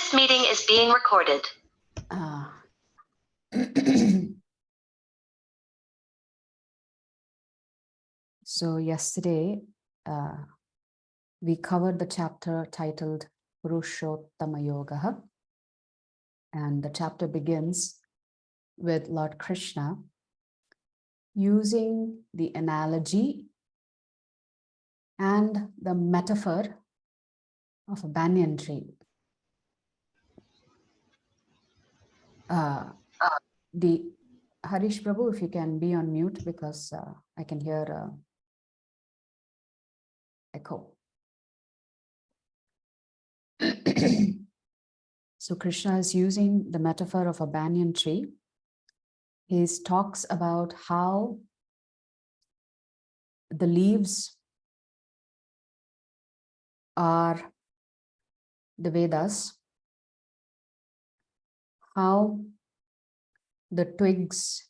This meeting is being recorded. So yesterday, we covered the chapter titled Purushottama Yoga, and the chapter begins with Lord Krishna using the analogy and the metaphor of a banyan tree. The Harish Prabhu, if you can be on mute, because I can hear echo. So Krishna is using the metaphor of a banyan tree. He talks about how the leaves are the Vedas, how the twigs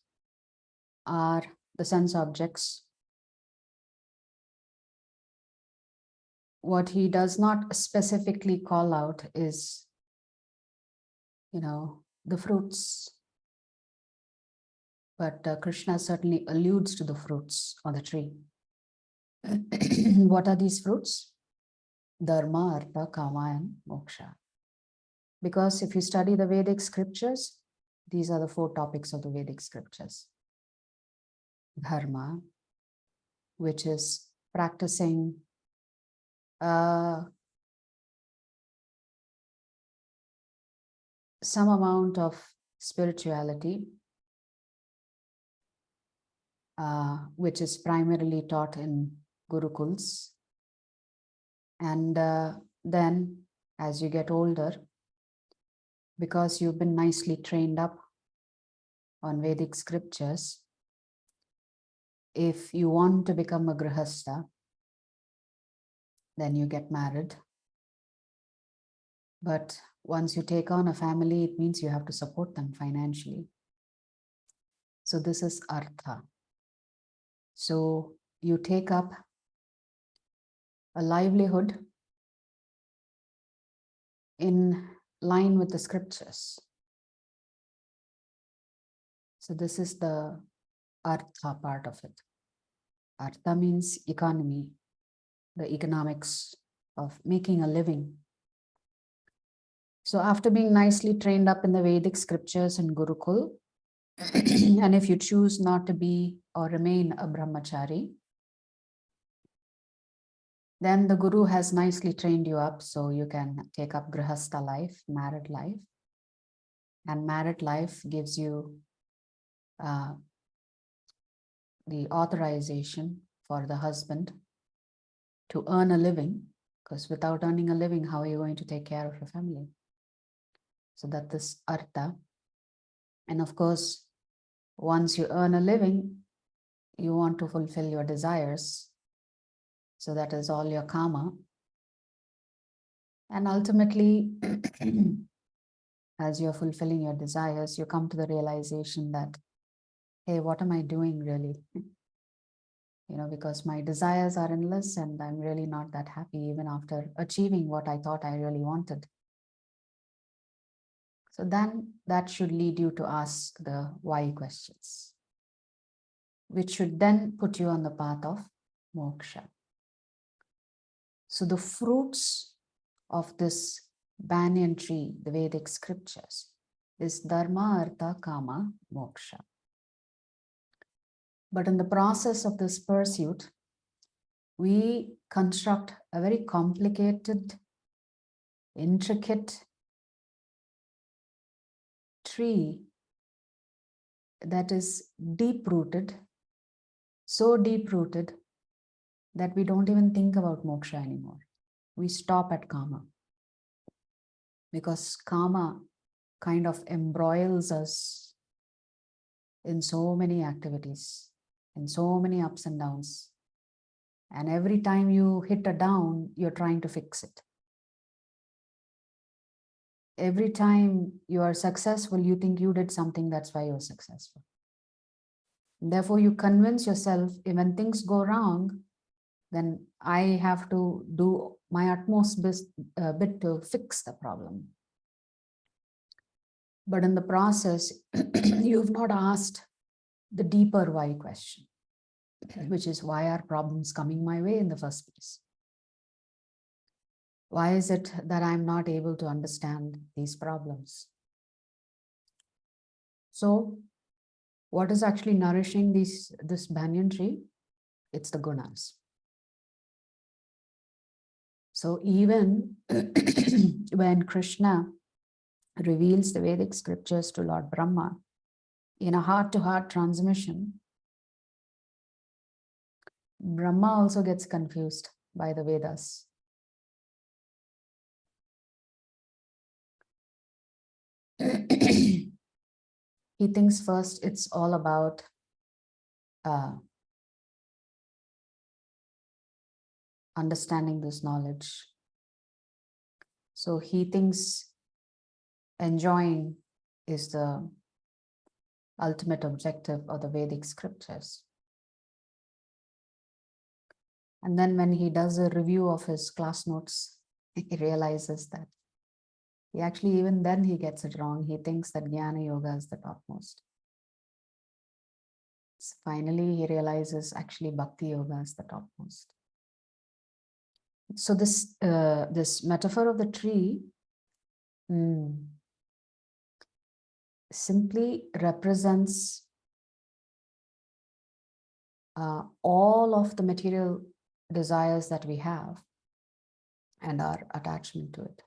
are the sense objects. What he does not specifically call out is, the fruits. But Krishna certainly alludes to the fruits on the tree. What are these fruits? Dharma, Artha, Kama, and Moksha. Because if you study the Vedic scriptures, these are the 4 topics of the Vedic scriptures. Dharma, which is practicing some amount of spirituality, which is primarily taught in Gurukuls. And then as you get older, because you've been nicely trained up on Vedic scriptures, if you want to become a grihastha, then you get married. But once you take on a family, it means you have to support them financially. So this is artha. So you take up a livelihood in line with the scriptures. So this is the artha part of it. Artha means economy, the economics of making a living. So after being nicely trained up in the Vedic scriptures in Gurukul, and if you choose not to be or remain a brahmachari, then the Guru has nicely trained you up so you can take up grihastha life, married life. And married life gives you the authorization for the husband to earn a living, because without earning a living, how are you going to take care of your family? So that is artha. And of course, once you earn a living, you want to fulfill your desires. So that is all your kama. And ultimately, as you're fulfilling your desires, you come to the realization that, hey, what am I doing really? Because my desires are endless and I'm really not that happy even after achieving what I thought I really wanted. So then that should lead you to ask the why questions, which should then put you on the path of moksha. So the fruits of this banyan tree, the Vedic scriptures, is dharma, artha, kama, moksha. But in the process of this pursuit, we construct a very complicated, intricate tree that is deep-rooted, so deep-rooted that we don't even think about moksha anymore. We stop at kama, because kama kind of embroils us in so many activities, in so many ups and downs. And every time you hit a down, you're trying to fix it. Every time you are successful, you think you did something, that's why you're successful. Therefore, you convince yourself, when things go wrong, then I have to do my utmost bit to fix the problem. But in the process, you've not asked the deeper why question, which is, why are problems coming my way in the first place? Why is it that I'm not able to understand these problems? So what is actually nourishing this banyan tree? It's the gunas. So even when Krishna reveals the Vedic scriptures to Lord Brahma in a heart-to-heart transmission, Brahma also gets confused by the Vedas. He thinks first it's all about understanding this knowledge. So he thinks enjoying is the ultimate objective of the Vedic scriptures. And then when he does a review of his class notes, he realizes that he actually, even then he gets it wrong. He thinks that Jnana Yoga is the topmost. So finally, he realizes actually Bhakti Yoga is the topmost. So this metaphor of the tree simply represents all of the material desires that we have and our attachment to it.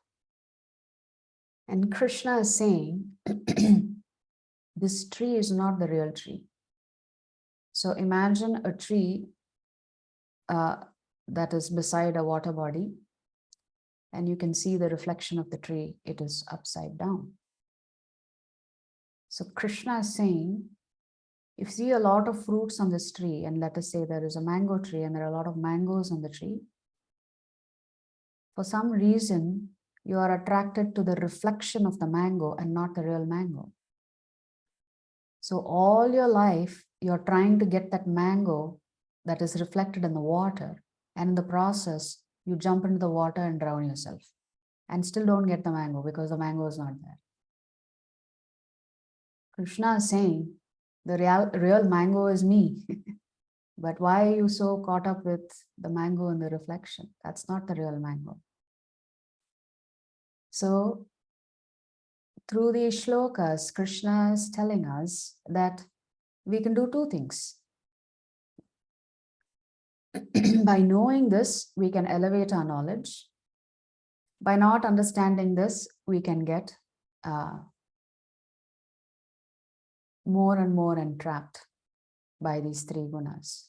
And Krishna is saying, this tree is not the real tree. So imagine a tree that is beside a water body, and you can see the reflection of the tree. It is upside down. So Krishna is saying, if you see a lot of fruits on this tree, and let us say there is a mango tree and there are a lot of mangoes on the tree, for some reason, you are attracted to the reflection of the mango and not the real mango. So all your life, you're trying to get that mango that is reflected in the water. And in the process, you jump into the water and drown yourself and still don't get the mango because the mango is not there. Krishna is saying, the real mango is me. But why are you so caught up with the mango and the reflection? That's not the real mango. So through these shlokas, Krishna is telling us that we can do two things. By knowing this, we can elevate our knowledge. By not understanding this, we can get more and more entrapped by these three gunas.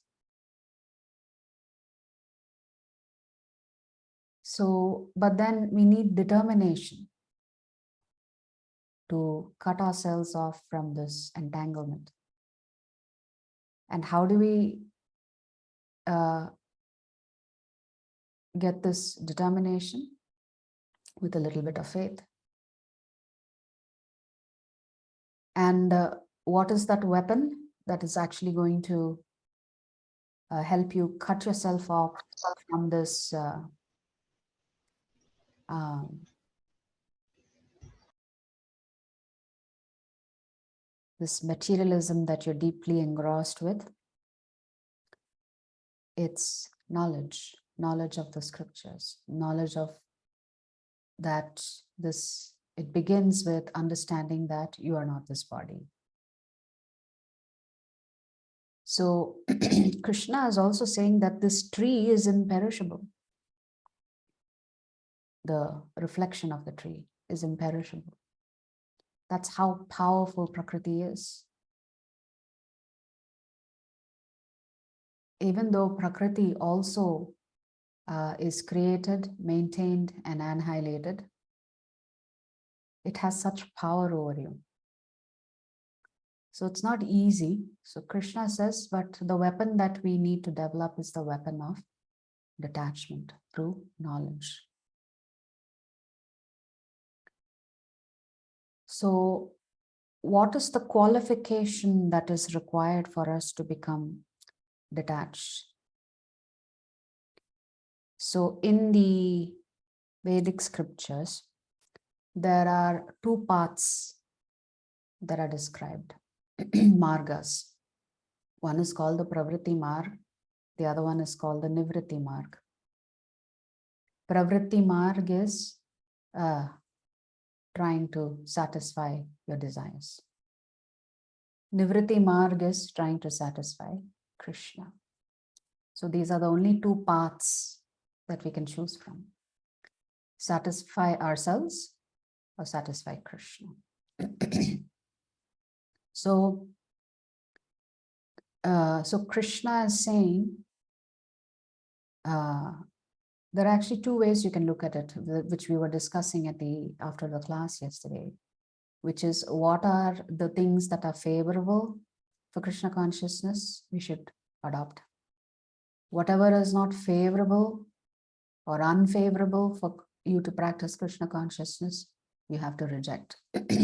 So, but then we need determination to cut ourselves off from this entanglement. And how do we get this determination? With a little bit of faith. And what is that weapon that is actually going to help you cut yourself off from this this materialism that you're deeply engrossed with? It's knowledge of the scriptures, knowledge of that it begins with understanding that you are not this body. So Krishna is also saying that this tree is imperishable. The reflection of the tree is imperishable. That's how powerful Prakriti is. Even though Prakriti also is created, maintained, and annihilated, it has such power over you. So it's not easy. So Krishna says, but the weapon that we need to develop is the weapon of detachment through knowledge. So what is the qualification that is required for us to become detached? So in the Vedic scriptures, there are two paths that are described. Margas. One is called the Pravritti Marg, the other one is called the Nivritti Marg. Pravritti Marg is trying to satisfy your desires. Nivritti Marg is trying to satisfy Krishna. So these are the only two paths that we can choose from. Satisfy ourselves or satisfy Krishna. So Krishna is saying, there are actually two ways you can look at it, which we were discussing after the class yesterday, which is what are the things that are favorable for Krishna consciousness, we should adopt. Whatever is not favorable or unfavorable for you to practice Krishna consciousness, you have to reject.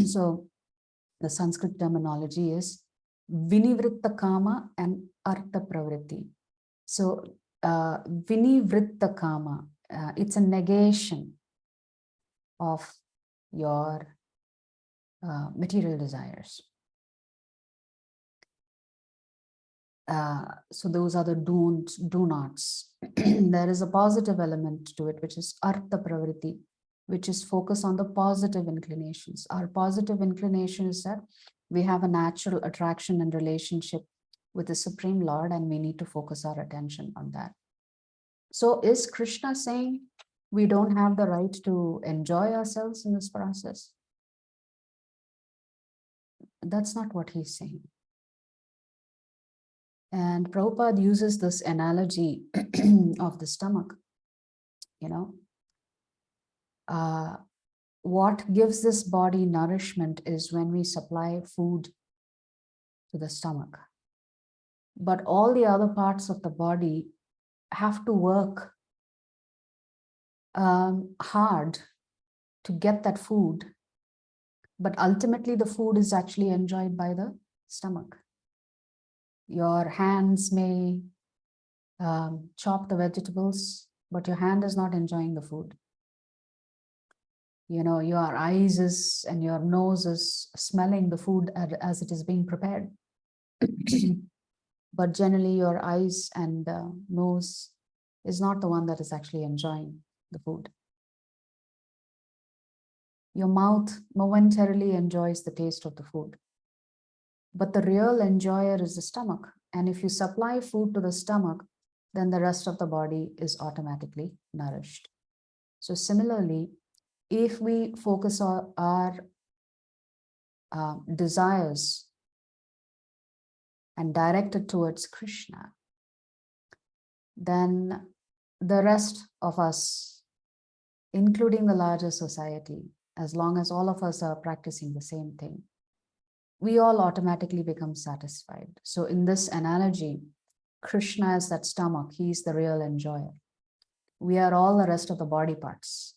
So the Sanskrit terminology is Vinivritta Kama and Artha Pravritti. So Vinivritta Kama, it's a negation of your material desires. So those are the do nots. There is a positive element to it, which is Artha Pravritti, which is focused on the positive inclinations. Our positive inclination is that we have a natural attraction and relationship with the Supreme Lord, and we need to focus our attention on that. So is Krishna saying we don't have the right to enjoy ourselves in this process? That's not what he's saying. And Prabhupada uses this analogy of the stomach. What gives this body nourishment is when we supply food to the stomach. But all the other parts of the body have to work hard to get that food. But ultimately, the food is actually enjoyed by the stomach. Your hands may chop the vegetables, but your hand is not enjoying the food. Your eyes and your nose is smelling the food as it is being prepared. But generally, your eyes and nose is not the one that is actually enjoying the food. Your mouth momentarily enjoys the taste of the food. But the real enjoyer is the stomach. And if you supply food to the stomach, then the rest of the body is automatically nourished. So similarly, if we focus on our desires and direct it towards Krishna, then the rest of us, including the larger society, as long as all of us are practicing the same thing, we all automatically become satisfied. So in this analogy, Krishna is that stomach, he's the real enjoyer. We are all the rest of the body parts.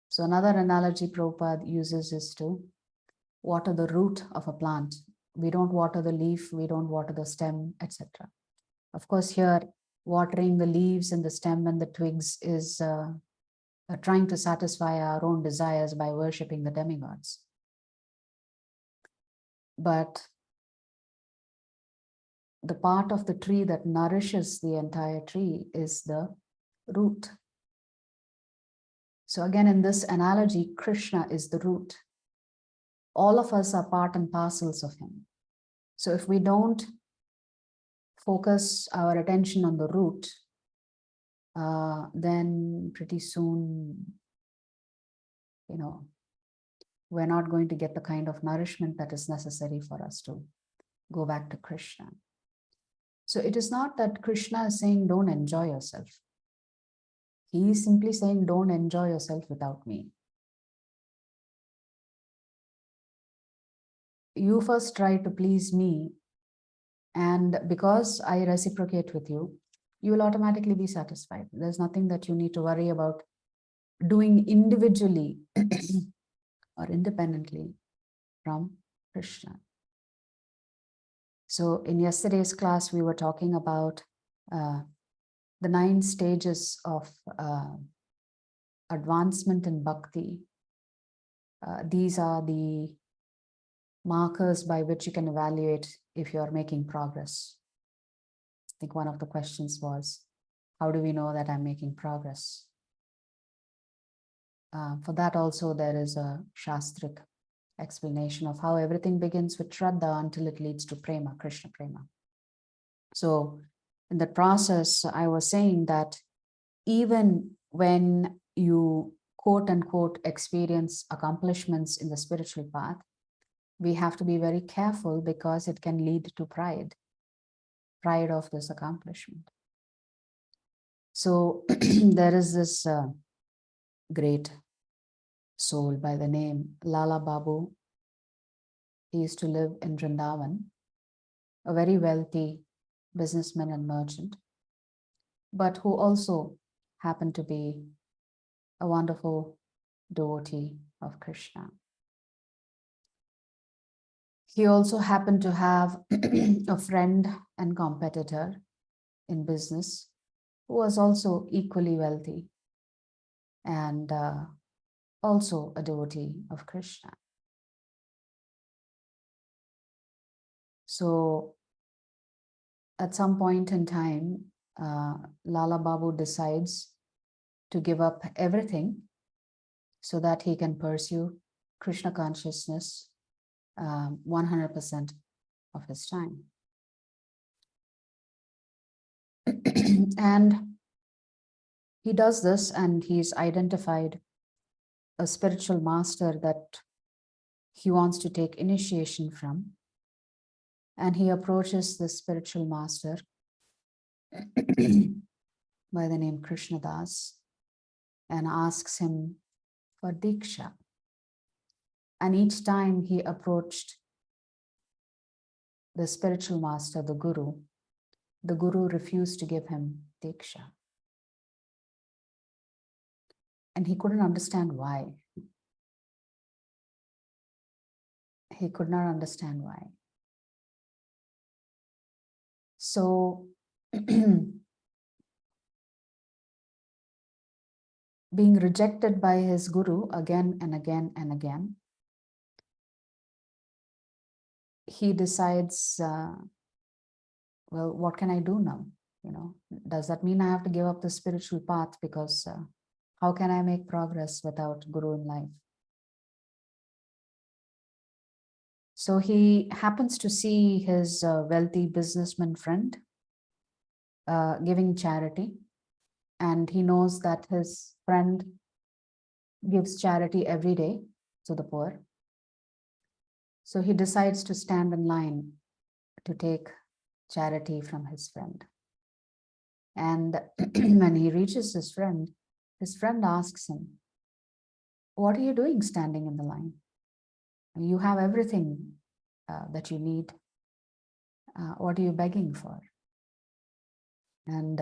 So another analogy Prabhupada uses is to water the root of a plant. We don't water the leaf, we don't water the stem, etc. Of course, here, watering the leaves and the stem and the twigs is trying to satisfy our own desires by worshipping the demigods. But the part of the tree that nourishes the entire tree is the root. So again, in this analogy, Krishna is the root. All of us are part and parcels of him. So if we don't focus our attention on the root, then pretty soon, we're not going to get the kind of nourishment that is necessary for us to go back to Krishna. So it is not that Krishna is saying, don't enjoy yourself. He is simply saying, don't enjoy yourself without me. You first try to please me, and because I reciprocate with you, you will automatically be satisfied. There's nothing that you need to worry about doing individually or independently from Krishna. So in yesterday's class, we were talking about the 9 stages of advancement in bhakti. These are the markers by which you can evaluate if you are making progress. I think one of the questions was, how do we know that I'm making progress? For that also, there is a Shastric explanation of how everything begins with Shraddha until it leads to Prema, Krishna Prema. So in the process, I was saying that even when you quote unquote experience accomplishments in the spiritual path, we have to be very careful because it can lead to pride of this accomplishment. So there is this great soul by the name Lala Babu. He used to live in Vrindavan, a very wealthy businessman and merchant, but who also happened to be a wonderful devotee of Krishna. He also happened to have a friend and competitor in business who was also equally wealthy and also a devotee of Krishna. So at some point in time, Lala Babu decides to give up everything so that he can pursue Krishna consciousness 100% of his time. And he does this, and he's identified a spiritual master that he wants to take initiation from. And he approaches this spiritual master by the name Krishnadas and asks him for Diksha. And each time he approached the spiritual master, the Guru refused to give him Diksha. And he couldn't understand why. He could not understand why. So being rejected by his Guru again and again and again, he decides, well, what can I do now? You know, does that mean I have to give up the spiritual path? Because how can I make progress without Guru in life? So he happens to see his wealthy businessman friend giving charity, and he knows that his friend gives charity every day to the poor. So he decides to stand in line to take charity from his friend. And when he reaches his friend asks him, what are you doing standing in the line? You have everything that you need. What are you begging for? And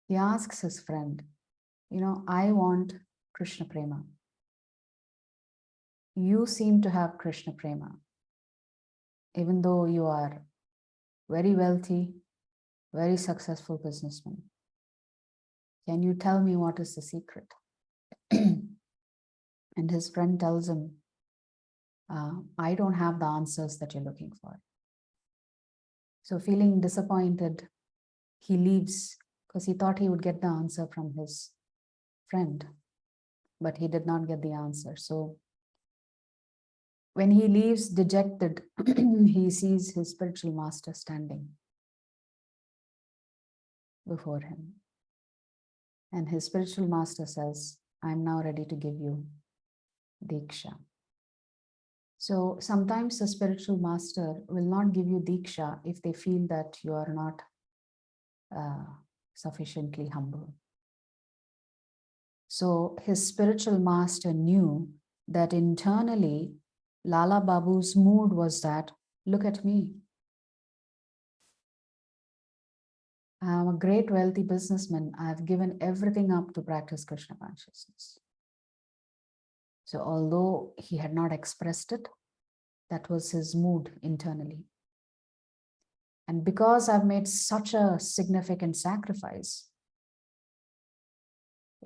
he asks his friend, you know, I want Krishna Prema. You seem to have Krishna Prema. Even though you are very wealthy, very successful businessman. Can you tell me what is the secret? And his friend tells him, I don't have the answers that you're looking for. So feeling disappointed, he leaves because he thought he would get the answer from his friend, but he did not get the answer. So when he leaves dejected, he sees his spiritual master standing before him. And his spiritual master says, I'm now ready to give you Diksha. So sometimes the spiritual master will not give you Diksha if they feel that you are not sufficiently humble. So his spiritual master knew that internally, Lala Babu's mood was that, look at me. I'm a great wealthy businessman. I've given everything up to practice Krishna consciousness. So although he had not expressed it, that was his mood internally. And because I've made such a significant sacrifice,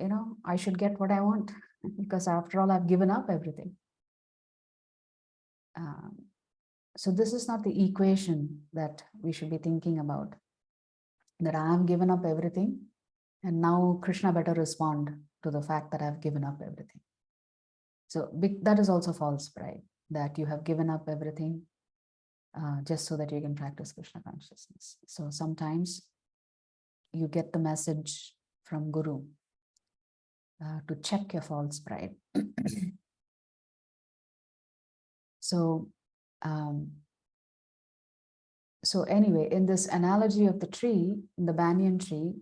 you know, I should get what I want because after all, I've given up everything. So this is not the equation that we should be thinking about, that I have given up everything and now Krishna better respond to the fact that I've given up everything. So that is also false pride, that you have given up everything just so that you can practice Krishna consciousness. So sometimes you get the message from Guru to check your false pride. So anyway, in this analogy of the tree, in the banyan tree,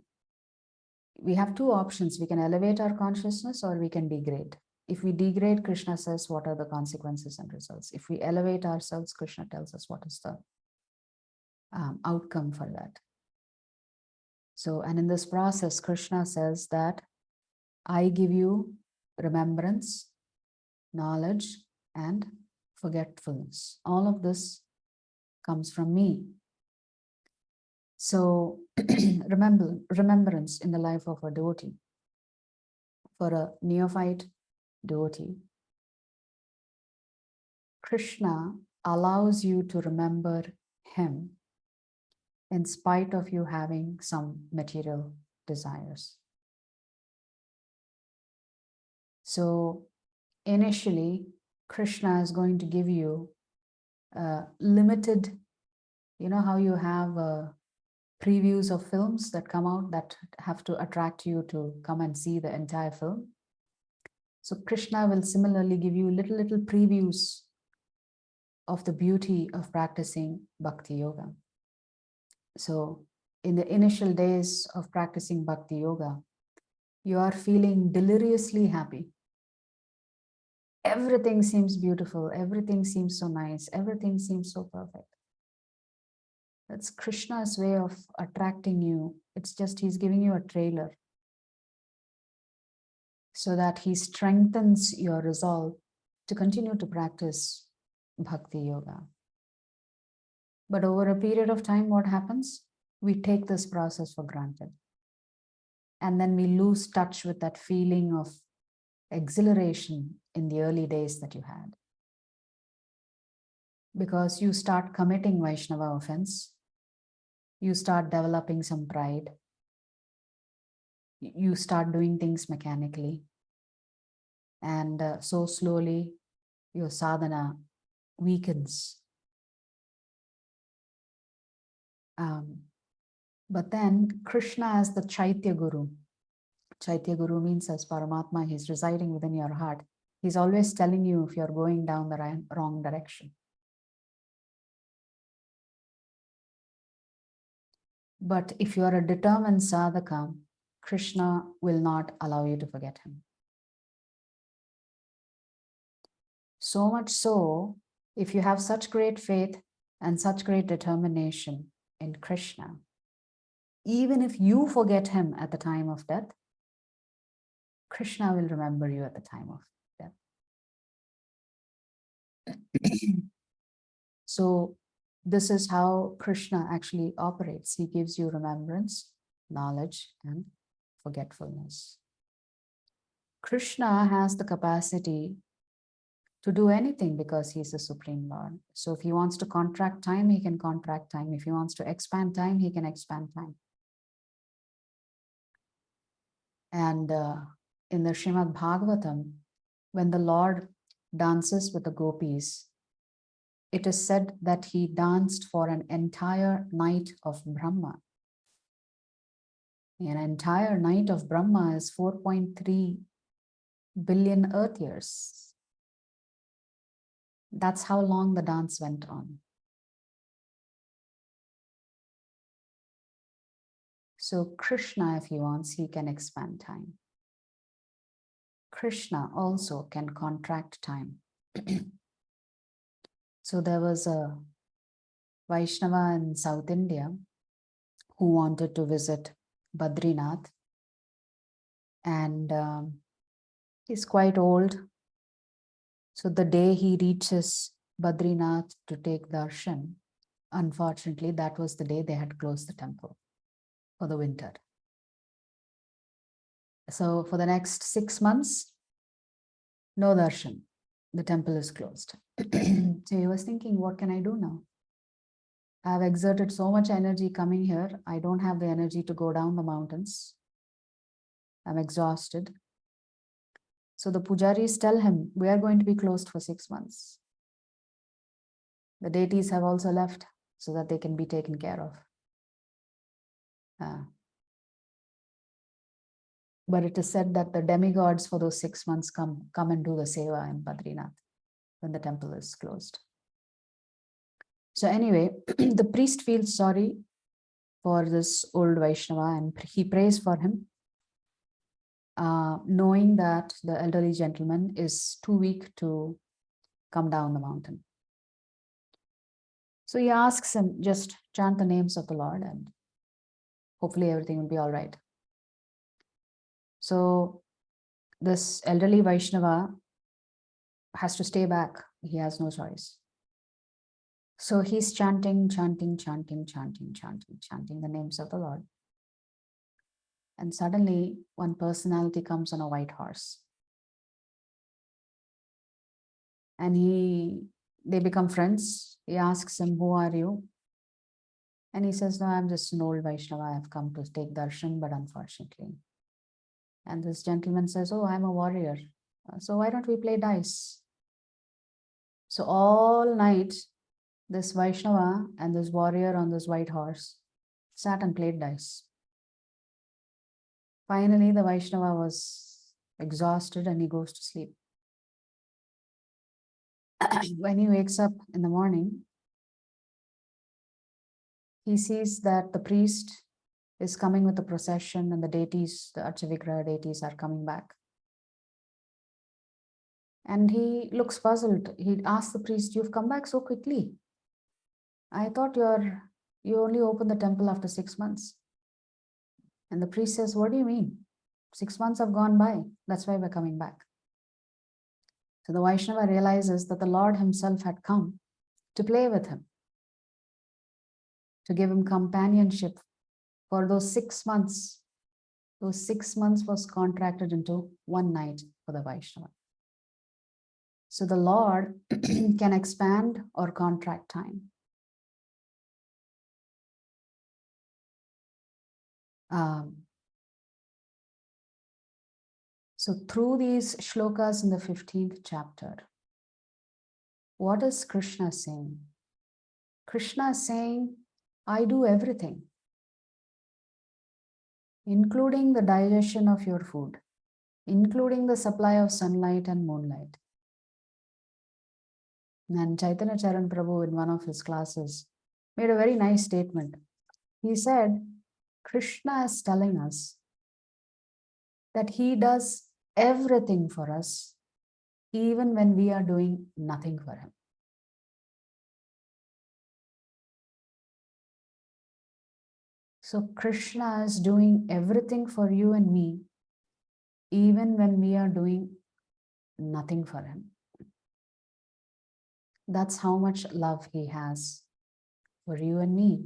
we have two options. We can elevate our consciousness or we can degrade. If we degrade, Krishna says, what are the consequences and results? If we elevate ourselves, Krishna tells us what is the outcome for that. So, and in this process, Krishna says that I give you remembrance, knowledge, and forgetfulness. All of this comes from me. So remembrance in the life of a devotee. For a neophyte devotee, Krishna allows you to remember him in spite of you having some material desires. So initially, Krishna is going to give you limited, you know how you have previews of films that come out that have to attract you to come and see the entire film. So Krishna will similarly give you little previews of the beauty of practicing Bhakti Yoga. So in the initial days of practicing Bhakti Yoga, you are feeling deliriously happy. Everything seems beautiful. Everything seems so nice. Everything seems so perfect. That's Krishna's way of attracting you. It's just he's giving you a trailer so that he strengthens your resolve to continue to practice Bhakti Yoga. But over a period of time, what happens? We take this process for granted. And then we lose touch with that feeling of exhilaration in the early days that you had. Because you start committing Vaishnava offense, you start developing some pride, you start doing things mechanically, and so slowly your sadhana weakens. But then Krishna as the Chaitya Guru. Chaitya Guru means as Paramatma, he's residing within your heart. He's always telling you if you're going down the wrong direction. But if you are a determined sadhaka, Krishna will not allow you to forget him. So much so, if you have such great faith and such great determination in Krishna, even if you forget him at the time of death, Krishna will remember you at the time of death. So this is how Krishna actually operates. He gives you remembrance, knowledge, and forgetfulness. Krishna has the capacity to do anything because he's the Supreme Lord. So if he wants to contract time, he can contract time. If he wants to expand time, he can expand time. And in the Srimad Bhagavatam, when the Lord dances with the gopis, it is said that he danced for an entire night of Brahma. An entire night of Brahma is 4.3 billion earth years. That's how long the dance went on. So Krishna, if he wants, he can expand time. Krishna also can contract time. So there was a Vaishnava in South India who wanted to visit Badrinath, and he's quite old. So the day he reaches Badrinath to take darshan, unfortunately, that was the day they had closed the temple for the winter. So for the next 6 months, no darshan. The temple is closed. So he was thinking, what can I do now? I have exerted so much energy coming here. I don't have the energy to go down the mountains. I'm exhausted. So the pujaris tell him, we are going to be closed for 6 months. The deities have also left so that they can be taken care of. But it is said that the demigods for those 6 months come and do the seva in Badrinath when the temple is closed. So anyway, the priest feels sorry for this old Vaishnava and he prays for him, knowing that the elderly gentleman is too weak to come down the mountain. So he asks him, just chant the names of the Lord and hopefully everything will be all right. So this elderly Vaishnava has to stay back. He has no choice. So he's chanting the names of the Lord. And suddenly one personality comes on a white horse. And they become friends. He asks him, who are you? And he says, no, I'm just an old Vaishnava. I've come to take darshan, but unfortunately. And this gentleman says, oh, I'm a warrior. So why don't we play dice? So all night, this Vaishnava and this warrior on this white horse sat and played dice. Finally, the Vaishnava was exhausted and he goes to sleep. When he wakes up in the morning, he sees that the priest is coming with the procession and the deities, the Archavigraha deities are coming back. And he looks puzzled. He asks the priest, you've come back so quickly. I thought you only opened the temple after 6 months. And the priest says, what do you mean? 6 months have gone by. That's why we're coming back. So the Vaishnava realizes that the Lord himself had come to play with him, to give him companionship for those 6 months. Those 6 months was contracted into one night for the Vaishnava. So the Lord can expand or contract time. So through these shlokas in the 15th chapter, what is Krishna saying? Krishna is saying, I do everything, including the digestion of your food, including the supply of sunlight and moonlight. And Chaitanya Charan Prabhu, in one of his classes, made a very nice statement. He said, Krishna is telling us that he does everything for us, even when we are doing nothing for him. So Krishna is doing everything for you and me, even when we are doing nothing for him. That's how much love he has for you and me.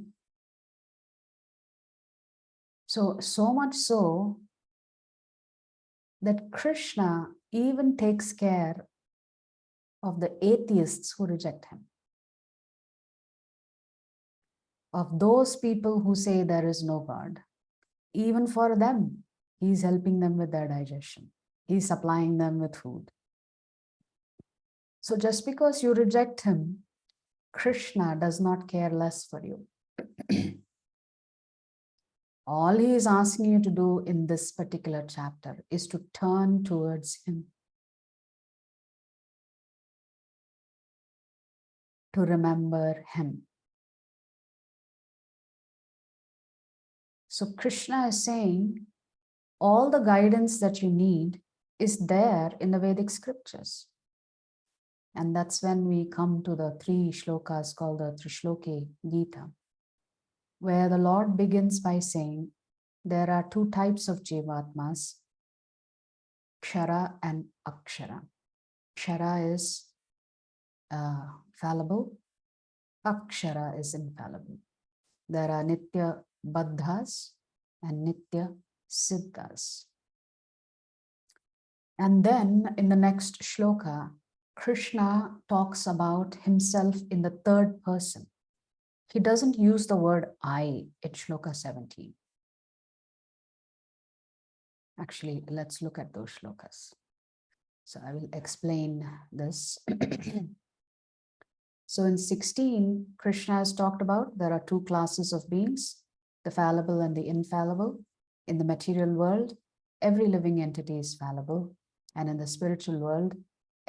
So much so that Krishna even takes care of the atheists who reject him, of those people who say there is no God. Even for them, he's helping them with their digestion. He's supplying them with food. So just because you reject him, Krishna does not care less for you. All he is asking you to do in this particular chapter is to turn towards him, to remember him. So Krishna is saying, all the guidance that you need is there in the Vedic scriptures. And that's when we come to the 3 shlokas called the Trishloki Gita, where the Lord begins by saying, there are 2 types of Jivatmas, Kshara and Akshara. Kshara is fallible, Akshara is infallible. There are Nitya Baddhas and Nitya Siddhas. And then in the next shloka, Krishna talks about himself in the third person. He doesn't use the word I in Shloka 17. Actually, let's look at those shlokas. So I will explain this. So in 16, Krishna has talked about there are two classes of beings, the fallible and the infallible. In the material world, every living entity is fallible. And in the spiritual world,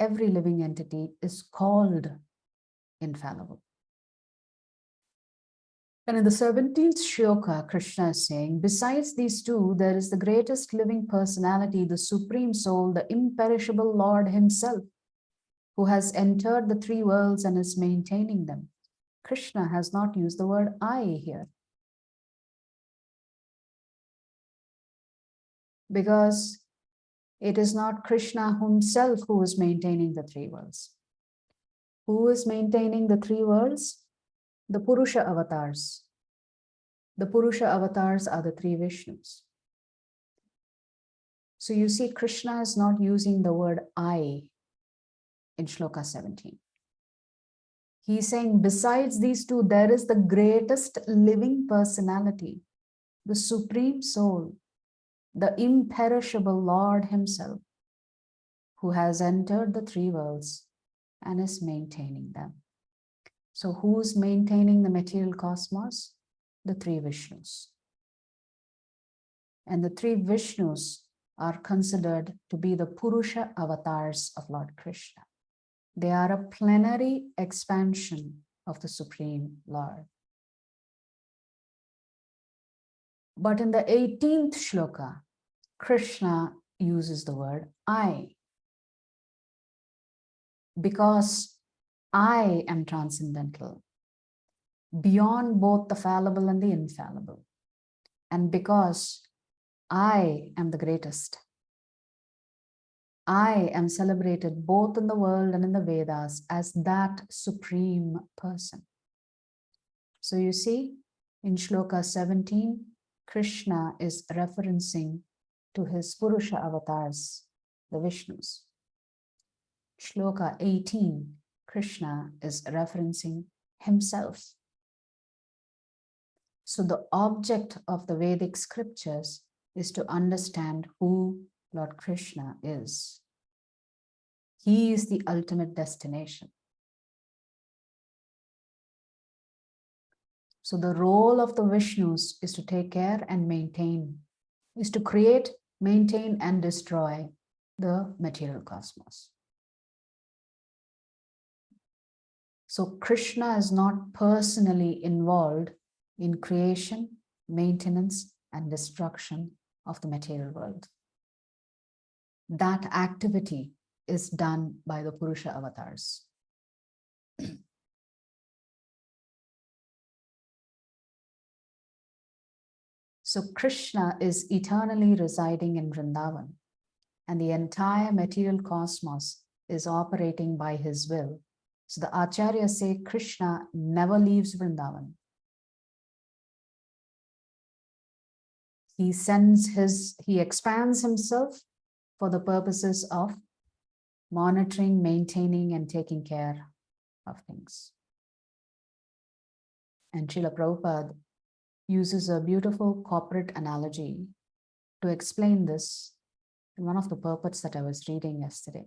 every living entity is called infallible. And in the 17th shloka, Krishna is saying, besides these two, there is the greatest living personality, the supreme soul, the imperishable Lord himself, who has entered the three worlds and is maintaining them. Krishna has not used the word I here, because it is not Krishna himself who is maintaining the three worlds. Who is maintaining the three worlds? The Purusha avatars. The Purusha avatars are the three Vishnus. So you see, Krishna is not using the word I in Shloka 17. He's saying, besides these two, there is the greatest living personality, the supreme soul, the imperishable Lord himself, who has entered the three worlds and is maintaining them. So who's maintaining the material cosmos? The three Vishnus. And the three Vishnus are considered to be the Purusha avatars of Lord Krishna. They are a plenary expansion of the Supreme Lord. But in the 18th shloka, Krishna uses the word I, because I am transcendental, beyond both the fallible and the infallible, and because I am the greatest. I am celebrated both in the world and in the Vedas as that supreme person. So you see, in Shloka 17, Krishna is referencing to his Purusha avatars, the Vishnus. Shloka 18, Krishna is referencing himself. So the object of the Vedic scriptures is to understand who Lord Krishna is. He is the ultimate destination. So the role of the Vishnus is to take care and maintain, is to create, maintain, and destroy the material cosmos. So Krishna is not personally involved in creation, maintenance, and destruction of the material world. That activity is done by the Purusha avatars. So Krishna is eternally residing in Vrindavan, and the entire material cosmos is operating by his will. So the Acharyas say Krishna never leaves Vrindavan. He expands himself for the purposes of monitoring, maintaining, and taking care of things. And Srila Prabhupada uses a beautiful corporate analogy to explain this in one of the purports that I was reading yesterday.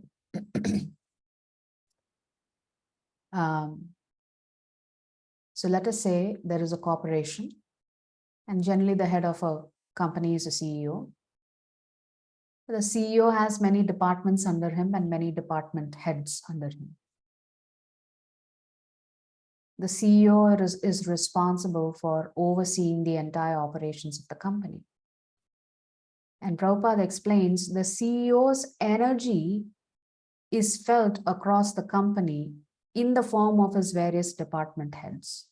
So let us say there is a corporation, and generally the head of a company is a CEO. The CEO has many departments under him and many department heads under him. The CEO is responsible for overseeing the entire operations of the company. And Prabhupada explains the CEO's energy is felt across the company in the form of his various department heads.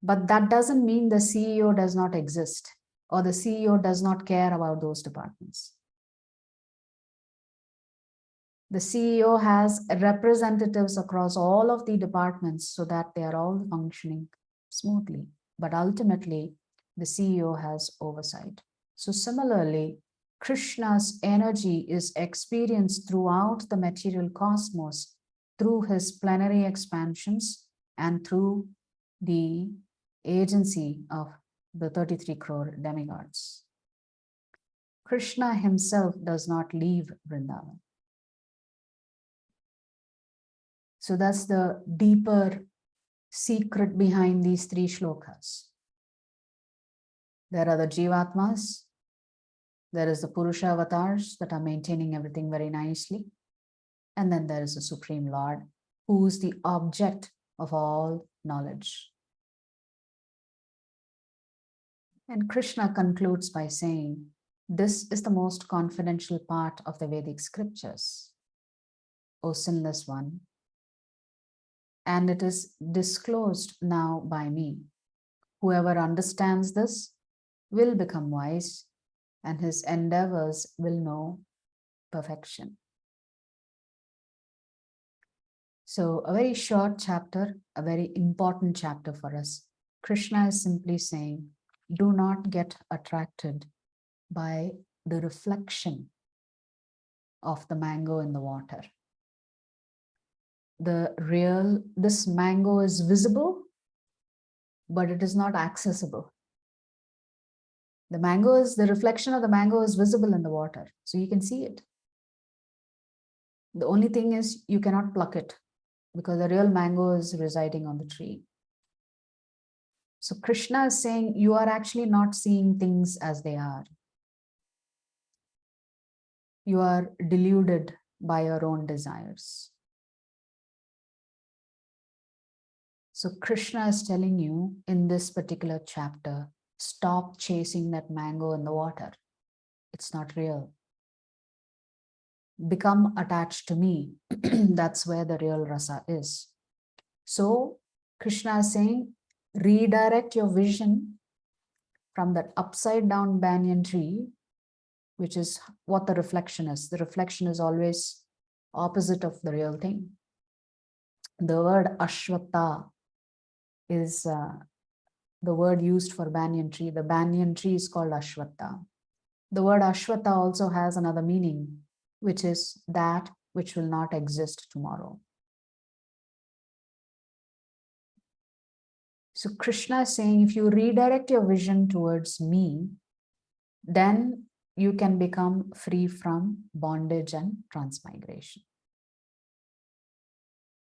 But that doesn't mean the CEO does not exist or the CEO does not care about those departments. The CEO has representatives across all of the departments so that they are all functioning smoothly. But ultimately, the CEO has oversight. So similarly, Krishna's energy is experienced throughout the material cosmos through his plenary expansions and through the agency of the 33 crore demigods. Krishna himself does not leave Vrindavan. So that's the deeper secret behind these three shlokas. There are the Jivatmas, there is the Purusha avatars that are maintaining everything very nicely, and then there is the Supreme Lord, who is the object of all knowledge. And Krishna concludes by saying, this is the most confidential part of the Vedic scriptures, O sinless one, and it is disclosed now by me. Whoever understands this will become wise, and his endeavors will know perfection. So a very short chapter, a very important chapter for us. Krishna is simply saying, do not get attracted by the reflection of the mango in the water. This mango is visible, but it is not accessible. The reflection of the mango is visible in the water, so you can see it. The only thing is you cannot pluck it because the real mango is residing on the tree. So Krishna is saying you are actually not seeing things as they are. You are deluded by your own desires. So Krishna is telling you in this particular chapter, stop chasing that mango in the water. It's not real. Become attached to me. That's where the real rasa is. So Krishna is saying, redirect your vision from that upside down banyan tree, which is what the reflection is. The reflection is always opposite of the real thing. The word Ashwata is the word used for banyan tree. The banyan tree is called Ashwata. The word Ashwata also has another meaning, which is that which will not exist tomorrow. So Krishna is saying, if you redirect your vision towards me, then you can become free from bondage and transmigration.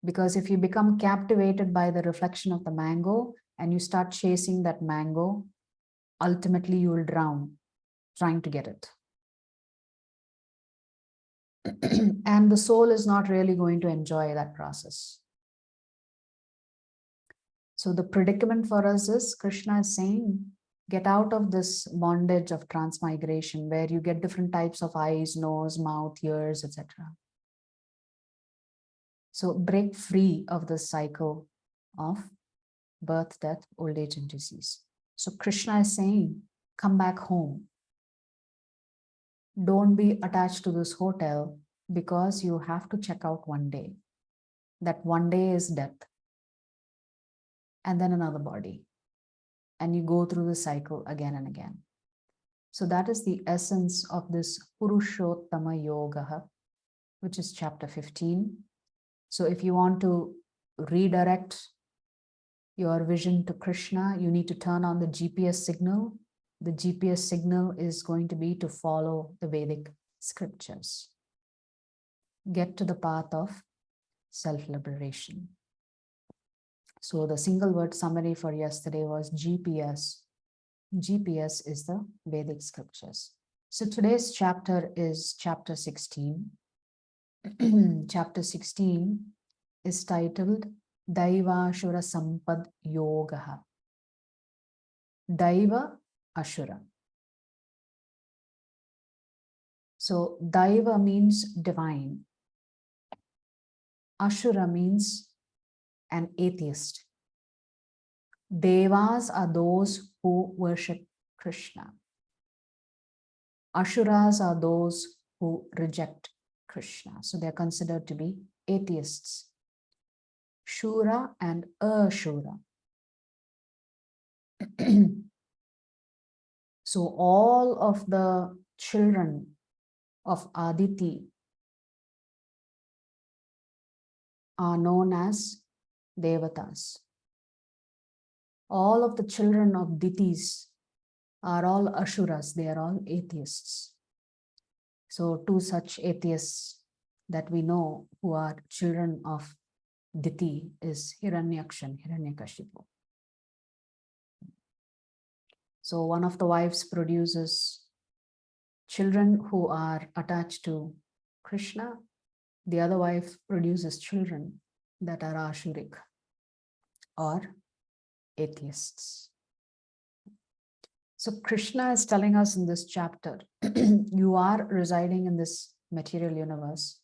Because if you become captivated by the reflection of the mango and you start chasing that mango, ultimately you will drown trying to get it. And the soul is not really going to enjoy that process. So the predicament for us is, Krishna is saying, get out of this bondage of transmigration where you get different types of eyes, nose, mouth, ears, etc. So break free of the cycle of birth, death, old age, and disease. So Krishna is saying, come back home. Don't be attached to this hotel because you have to check out one day. That one day is death. And then another body. And you go through the cycle again and again. So that is the essence of this Purushottama Yoga, which is chapter 15. So if you want to redirect your vision to Krishna, you need to turn on the GPS signal. The GPS signal is going to be to follow the Vedic scriptures. Get to the path of self-liberation. So the single word summary for yesterday was GPS. GPS is the Vedic scriptures. So today's chapter is chapter 16. Chapter 16 is titled Daiva Ashura Sampad Yoga. Daiva Ashura. So Daiva means divine. Ashura means an atheist. Devas are those who worship Krishna. Ashuras are those who reject Krishna. So they're considered to be atheists. Shura and Ashura. So all of the children of Aditi are known as Devatas. All of the children of Ditis are all Asuras, they are all atheists. So two such atheists that we know who are children of Diti is Hiranyaksha and Hiranyakashipu. So one of the wives produces children who are attached to Krishna. The other wife produces children that are Ashuric or atheists. So Krishna is telling us in this chapter, you are residing in this material universe.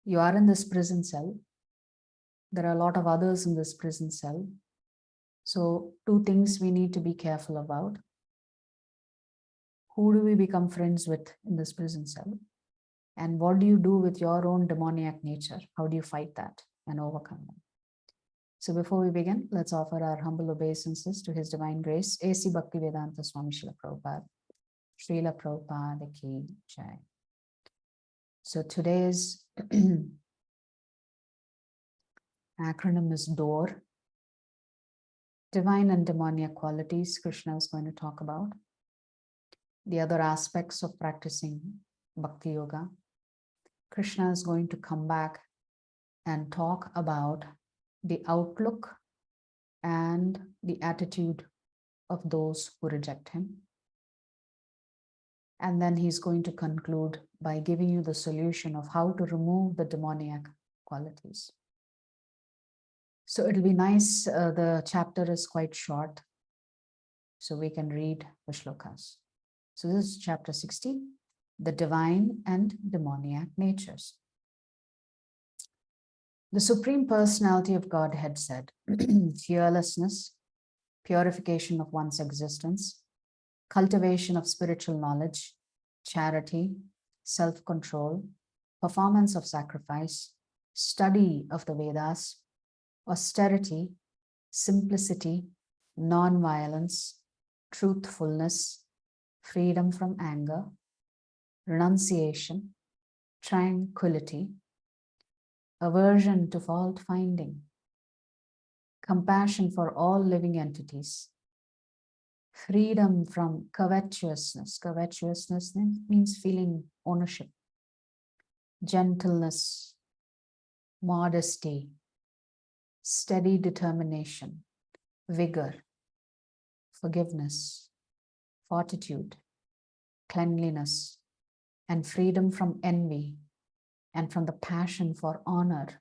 You are in this prison cell. There are a lot of others in this prison cell. So two things we need to be careful about. Who do we become friends with in this prison cell? And what do you do with your own demoniac nature? How do you fight that and overcome them? So before we begin, let's offer our humble obeisances to His Divine Grace, A.C. Bhaktivedanta Swami Srila Prabhupada. Srila Prabhupada Ki Jai. So today's acronym is DOOR. Divine and demoniac qualities Krishna is going to talk about. The other aspects of practicing Bhakti Yoga. Krishna is going to come back and talk about the outlook and the attitude of those who reject him. And then he's going to conclude by giving you the solution of how to remove the demoniac qualities. So it'll be nice, the chapter is quite short, so we can read the shlokas. So this is chapter 16, the divine and demoniac natures. The Supreme Personality of Godhead said, fearlessness, purification of one's existence, cultivation of spiritual knowledge, charity, self-control, performance of sacrifice, study of the Vedas, austerity, simplicity, non-violence, truthfulness, freedom from anger, renunciation, tranquility, aversion to fault-finding, compassion for all living entities, freedom from covetousness. Covetousness means feeling ownership, gentleness, modesty, steady determination, vigor, forgiveness, fortitude, cleanliness, and freedom from envy and from the passion for honor.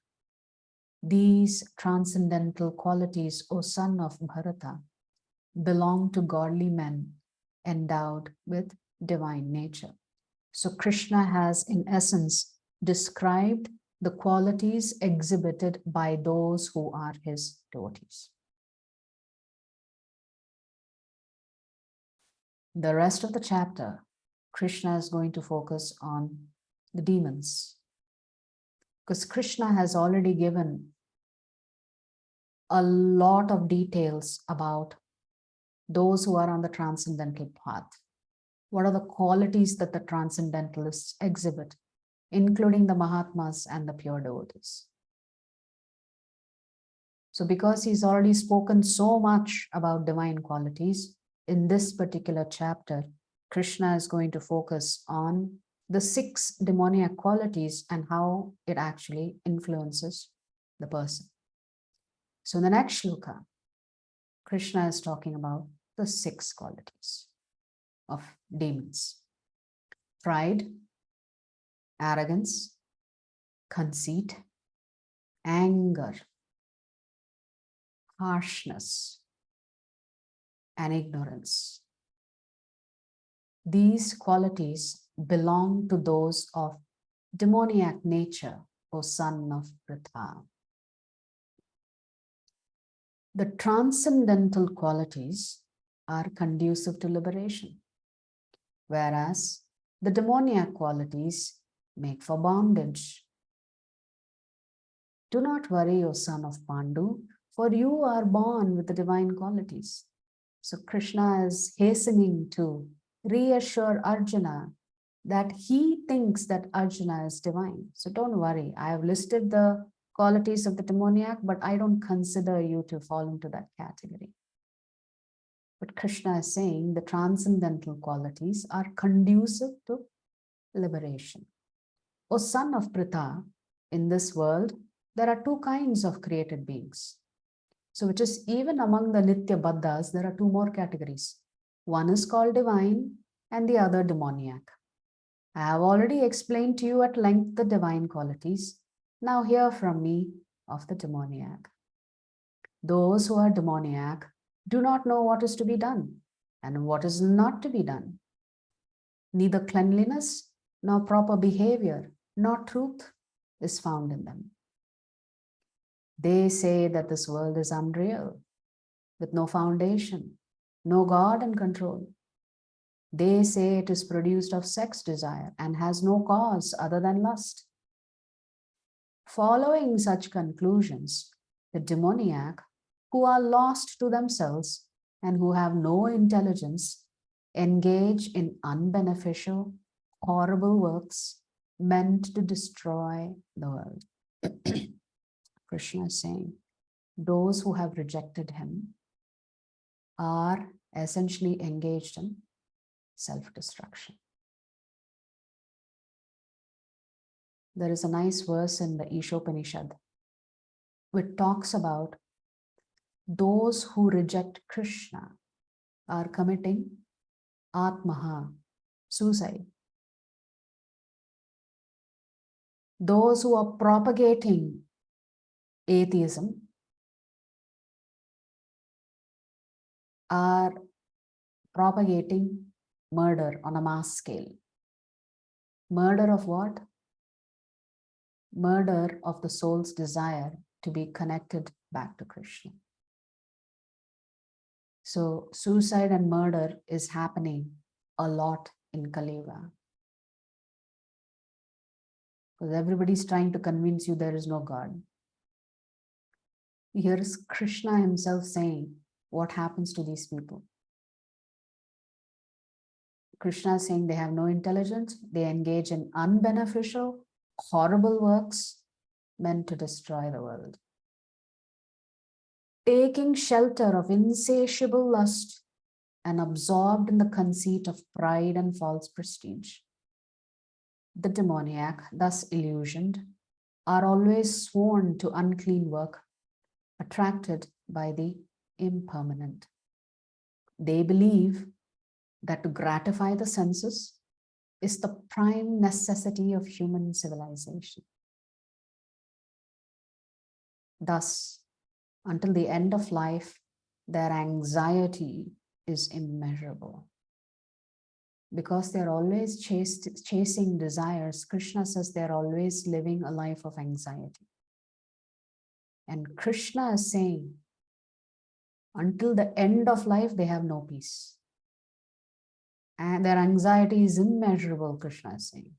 These transcendental qualities, O son of Bharata, belong to godly men endowed with divine nature. So Krishna has, in essence, described the qualities exhibited by those who are his devotees. The rest of the chapter, Krishna is going to focus on the demons, because Krishna has already given a lot of details about those who are on the transcendental path. What are the qualities that the transcendentalists exhibit, including the Mahatmas and the pure devotees? So because he's already spoken so much about divine qualities, in this particular chapter, Krishna is going to focus on the 6 demoniac qualities and how it actually influences the person. So in the next shloka, Krishna is talking about the 6 qualities of demons: pride, arrogance, conceit, anger, harshness, and ignorance. These qualities belong to those of demoniac nature, O son of Pritha. The transcendental qualities are conducive to liberation, whereas the demoniac qualities make for bondage. Do not worry, O son of Pandu, for you are born with the divine qualities. So Krishna is hastening to reassure Arjuna that he thinks that Arjuna is divine. So don't worry, I have listed the qualities of the demoniac, but I don't consider you to fall into that category. But Krishna is saying the transcendental qualities are conducive to liberation. O son of Pritha, in this world, there are two kinds of created beings. So, which is even among the Nitya Baddhas, there are two more categories. One is called divine and the other demoniac. I have already explained to you at length the divine qualities. Now hear from me of the demoniac. Those who are demoniac do not know what is to be done and what is not to be done. Neither cleanliness nor proper behavior nor truth is found in them. They say that this world is unreal, with no foundation, no God in control. They say it is produced of sex desire and has no cause other than lust. Following such conclusions, the demoniac, who are lost to themselves and who have no intelligence, engage in unbeneficial, horrible works meant to destroy the world. Krishna is saying, those who have rejected him are essentially engaged in self-destruction. There is a nice verse in the Ishopanishad which talks about those who reject Krishna are committing Atmaha, suicide. Those who are propagating atheism are propagating murder on a mass scale. Murder of what? Murder of the soul's desire to be connected back to Krishna. So suicide and murder is happening a lot in Kali Yuga. Because everybody's trying to convince you there is no God. Here is Krishna himself saying what happens to these people. Krishna is saying they have no intelligence, they engage in unbeneficial, horrible works meant to destroy the world. Taking shelter of insatiable lust and absorbed in the conceit of pride and false prestige. The demoniac, thus illusioned, are always sworn to unclean work, attracted by the impermanent. They believe that to gratify the senses is the prime necessity of human civilization. Thus, until the end of life, their anxiety is immeasurable. Because they're always chasing desires, Krishna says they're always living a life of anxiety. And Krishna is saying, until the end of life, they have no peace. And their anxiety is immeasurable, Krishna is saying.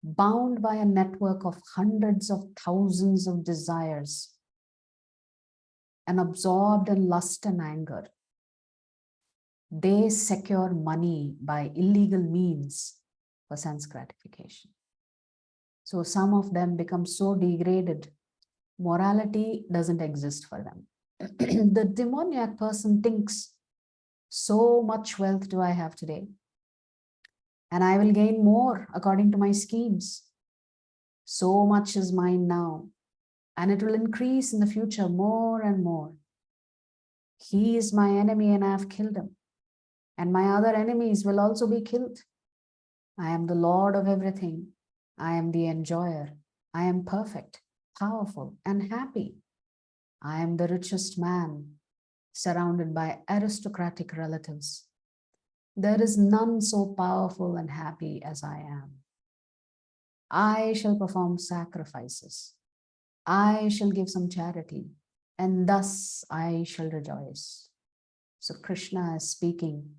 Bound by a network of hundreds of thousands of desires and absorbed in lust and anger, they secure money by illegal means for sense gratification. So some of them become so degraded, morality doesn't exist for them. The demoniac person thinks, so much wealth do I have today, and I will gain more according to my schemes. So much is mine now, and it will increase in the future more and more. He is my enemy and I have killed him, and my other enemies will also be killed. I am the Lord of everything. I am the enjoyer. I am perfect, powerful, and happy. I am the richest man, surrounded by aristocratic relatives. There is none so powerful and happy as I am. I shall perform sacrifices. I shall give some charity, and thus I shall rejoice. So Krishna is speaking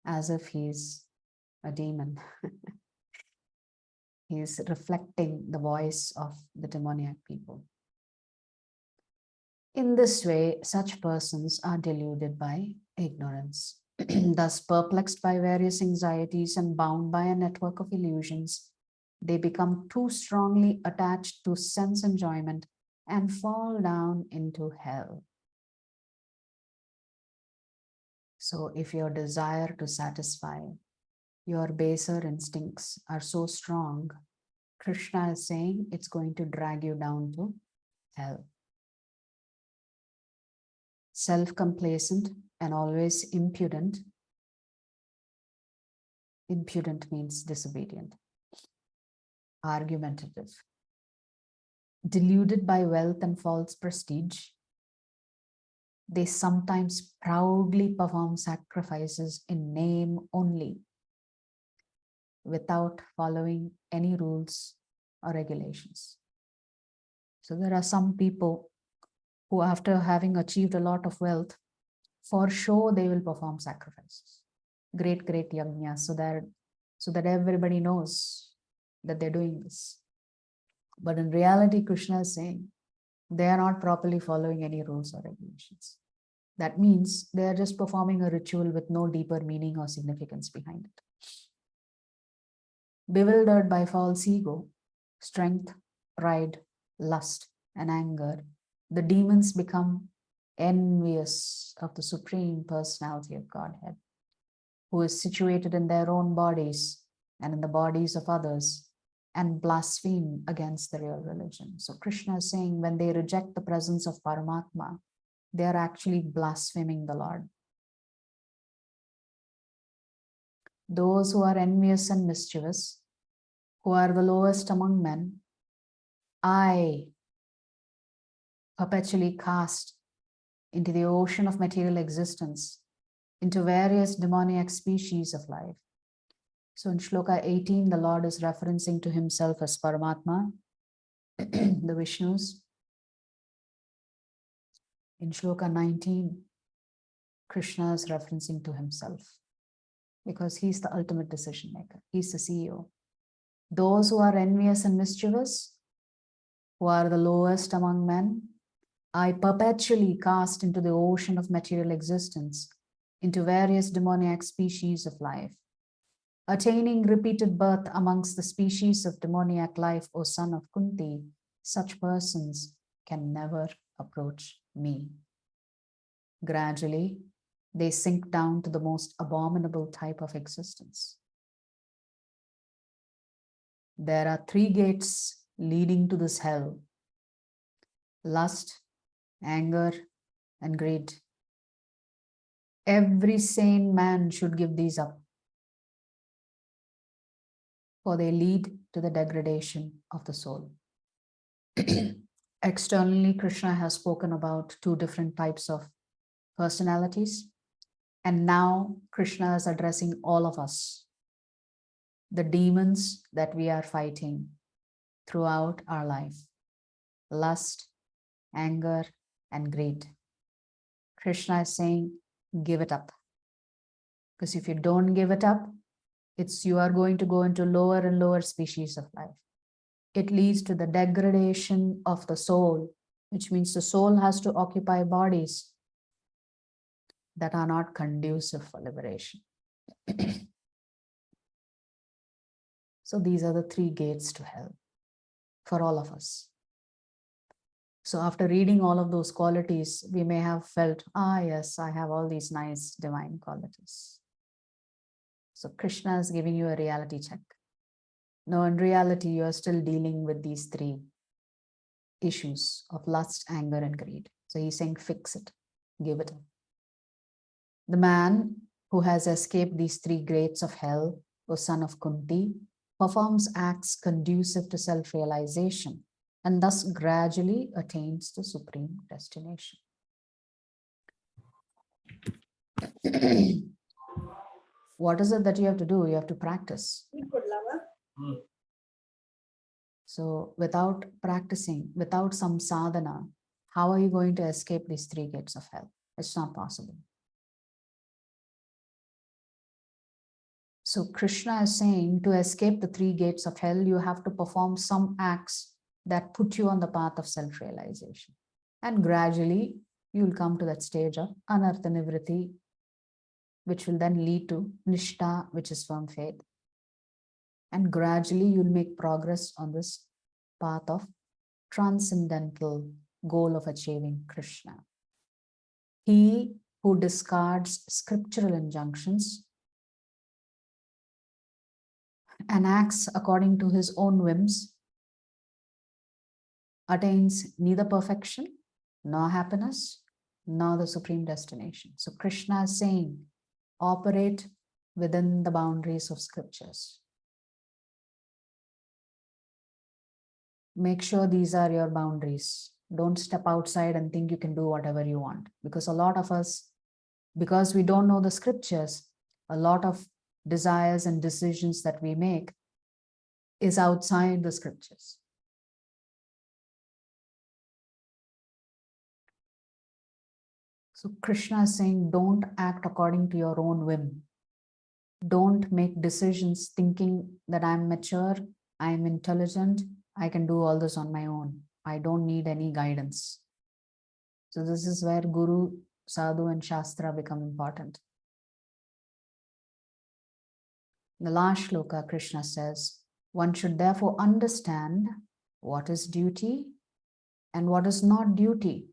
as if he's a demon. He is reflecting the voice of the demoniac people. In this way, such persons are deluded by ignorance. Thus, perplexed by various anxieties and bound by a network of illusions, they become too strongly attached to sense enjoyment and fall down into hell. So, if your desire to satisfy your baser instincts are so strong, Krishna is saying it's going to drag you down to hell. Self-complacent and always impudent. Impudent means disobedient. Argumentative. Deluded by wealth and false prestige, they sometimes proudly perform sacrifices in name only, without following any rules or regulations. So there are some people who, after having achieved a lot of wealth, for sure they will perform sacrifices, great yajnas, so that everybody knows that they're doing this. But in reality, Krishna is saying they are not properly following any rules or regulations. That means they are just performing a ritual with no deeper meaning or significance behind it. Bewildered by false ego, strength, pride, lust, and anger, the demons become envious of the Supreme Personality of Godhead, who is situated in their own bodies and in the bodies of others, and blaspheme against the real religion. So Krishna is saying when they reject the presence of Paramatma, they are actually blaspheming the Lord. Those who are envious and mischievous, who are the lowest among men, I perpetually cast into the ocean of material existence, into various demoniac species of life. So in Shloka 18, the Lord is referencing to himself as Paramatma, the Vishnus. In Shloka 19, Krishna is referencing to himself because he's the ultimate decision maker. He's the CEO. Those who are envious and mischievous, who are the lowest among men, I perpetually cast into the ocean of material existence, into various demoniac species of life. Attaining repeated birth amongst the species of demoniac life, O son of Kunti, such persons can never approach me. Gradually, they sink down to the most abominable type of existence. There are 3 gates leading to this hell: lust, anger, and greed. Every sane man should give these up, for they lead to the degradation of the soul. Externally, Krishna has spoken about 2 different types of personalities, and now Krishna is addressing all of us, the demons that we are fighting throughout our life: lust, anger, and greed. Krishna is saying, give it up. Because if you don't give it up, you are going to go into lower and lower species of life. It leads to the degradation of the soul, which means the soul has to occupy bodies that are not conducive for liberation. So these are the 3 gates to hell for all of us. So after reading all of those qualities, we may have felt, yes, I have all these nice divine qualities. So Krishna is giving you a reality check. No, in reality, you are still dealing with these 3 issues of lust, anger, and greed. So he's saying, fix it, give it up. The man who has escaped these 3 gates of hell, O son of Kunti, performs acts conducive to self-realization and thus gradually attains the supreme destination. What is it that you have to do? You have to practice. So without practicing, without some sadhana, how are you going to escape these 3 gates of hell? It's not possible. So Krishna is saying to escape the 3 gates of hell, you have to perform some acts that put you on the path of self-realization. And gradually, you will come to that stage of anartha nivriti, which will then lead to Nishta, which is firm faith. And gradually you'll make progress on this path of transcendental goal of achieving Krishna. He who discards scriptural injunctions and acts according to his own whims attains neither perfection, nor happiness, nor the supreme destination. So Krishna is saying, operate within the boundaries of scriptures. Make sure these are your boundaries. Don't step outside and think you can do whatever you want. Because a lot of us, because we don't know the scriptures, a lot of desires and decisions that we make is outside the scriptures. So Krishna is saying, don't act according to your own whim. Don't make decisions thinking that I'm mature, I'm intelligent, I can do all this on my own. I don't need any guidance. So this is where Guru, Sadhu, and Shastra become important. In the last shloka, Krishna says, one should therefore understand what is duty and what is not duty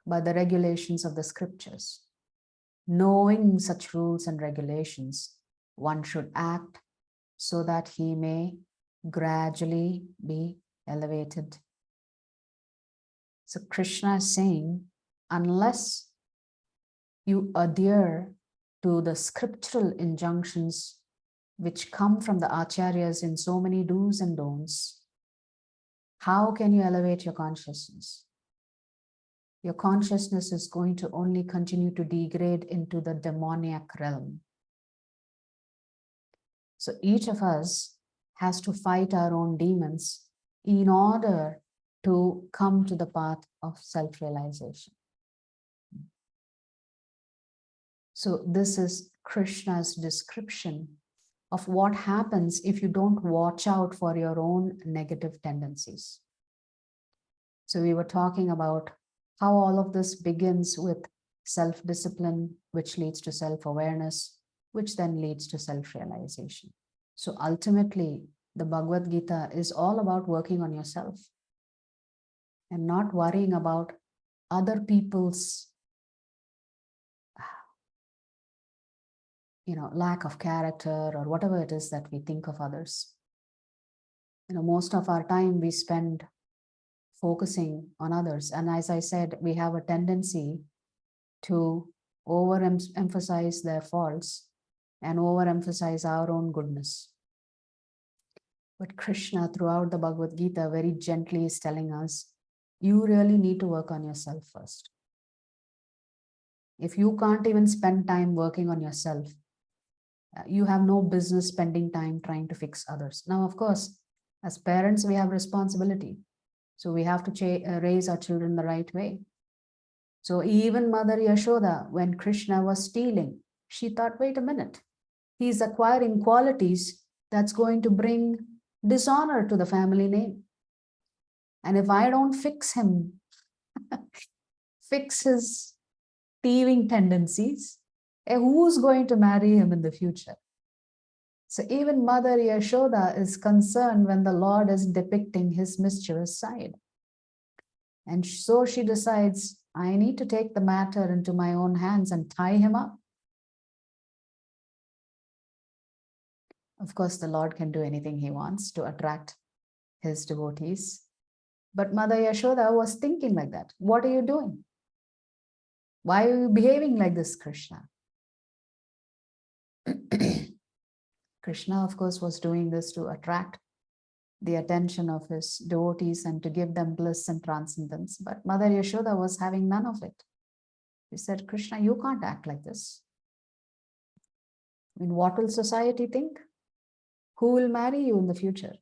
by the regulations of the scriptures. Knowing such rules and regulations, one should act so that he may gradually be elevated. So Krishna is saying, unless you adhere to the scriptural injunctions which come from the acharyas in so many do's and don'ts, how can you elevate your consciousness? Your consciousness is going to only continue to degrade into the demoniac realm. So each of us has to fight our own demons in order to come to the path of self-realization. So this is Krishna's description of what happens if you don't watch out for your own negative tendencies. So we were talking about how all of this begins with self-discipline, which leads to self-awareness, which then leads to self-realization. So ultimately, the Bhagavad Gita is all about working on yourself and not worrying about other people's lack of character or whatever it is that we think of others. Most of our time we spend focusing on others. And as I said, we have a tendency to overemphasize their faults and overemphasize our own goodness. But Krishna, throughout the Bhagavad Gita, very gently is telling us, you really need to work on yourself first. If you can't even spend time working on yourself, you have no business spending time trying to fix others. Now, of course, as parents, we have responsibility. So we have to raise our children the right way. So even Mother Yashoda, when Krishna was stealing, she thought, wait a minute, he's acquiring qualities that's going to bring dishonor to the family name. And if I don't fix him, fix his thieving tendencies, who's going to marry him in the future? So even Mother Yashoda is concerned when the Lord is depicting his mischievous side. And so she decides, I need to take the matter into my own hands and tie him up. Of course, the Lord can do anything he wants to attract his devotees. But Mother Yashoda was thinking like that. What are you doing? Why are you behaving like this, Krishna? Krishna, of course, was doing this to attract the attention of his devotees and to give them bliss and transcendence. But Mother Yashoda was having none of it. She said, Krishna, you can't act like this. I mean, what will society think? Who will marry you in the future?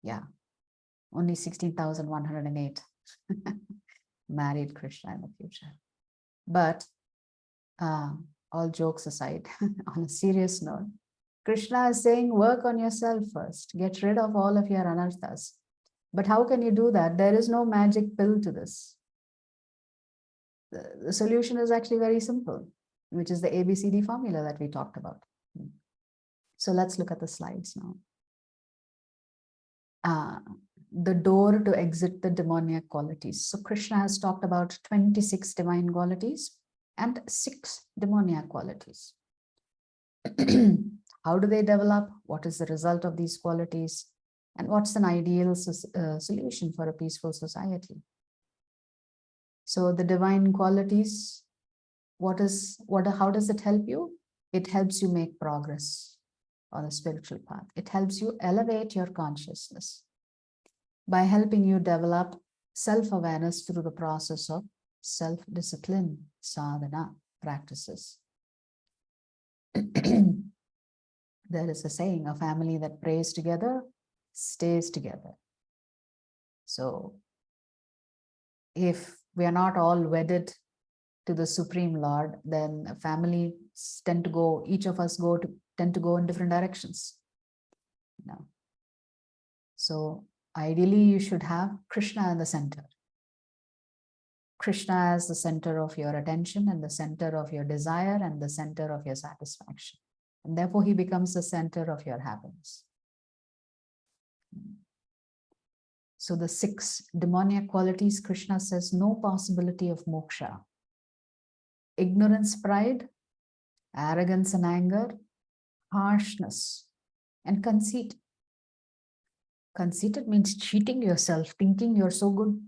Yeah, only 16,108 married Krishna in the future. But all jokes aside, on a serious note, Krishna is saying, work on yourself first. Get rid of all of your anarthas. But how can you do that? There is no magic pill to this. The solution is actually very simple. which is the ABCD formula that we talked about. So let's look at the slides now. The door to exit the demoniac qualities. So Krishna has talked about 26 divine qualities and 6 demoniac qualities. How do they develop? What is the result of these qualities? And what's an ideal solution for a peaceful society? So the divine qualities, how does it help you? It helps you make progress on a spiritual path. It helps you elevate your consciousness by helping you develop self-awareness through the process of self-discipline, sadhana practices. There is a saying, a family that prays together stays together. So if we are not all wedded to the Supreme Lord, then families tend to go, each of us tend to go in different directions. So ideally, you should have Krishna in the center. Krishna as the center of your attention and the center of your desire and the center of your satisfaction. And therefore, he becomes the center of your happiness. So the 6 demoniac qualities, Krishna says, no possibility of moksha. Ignorance, pride, arrogance and anger, harshness, and conceit. Conceited means cheating yourself, thinking you're so good.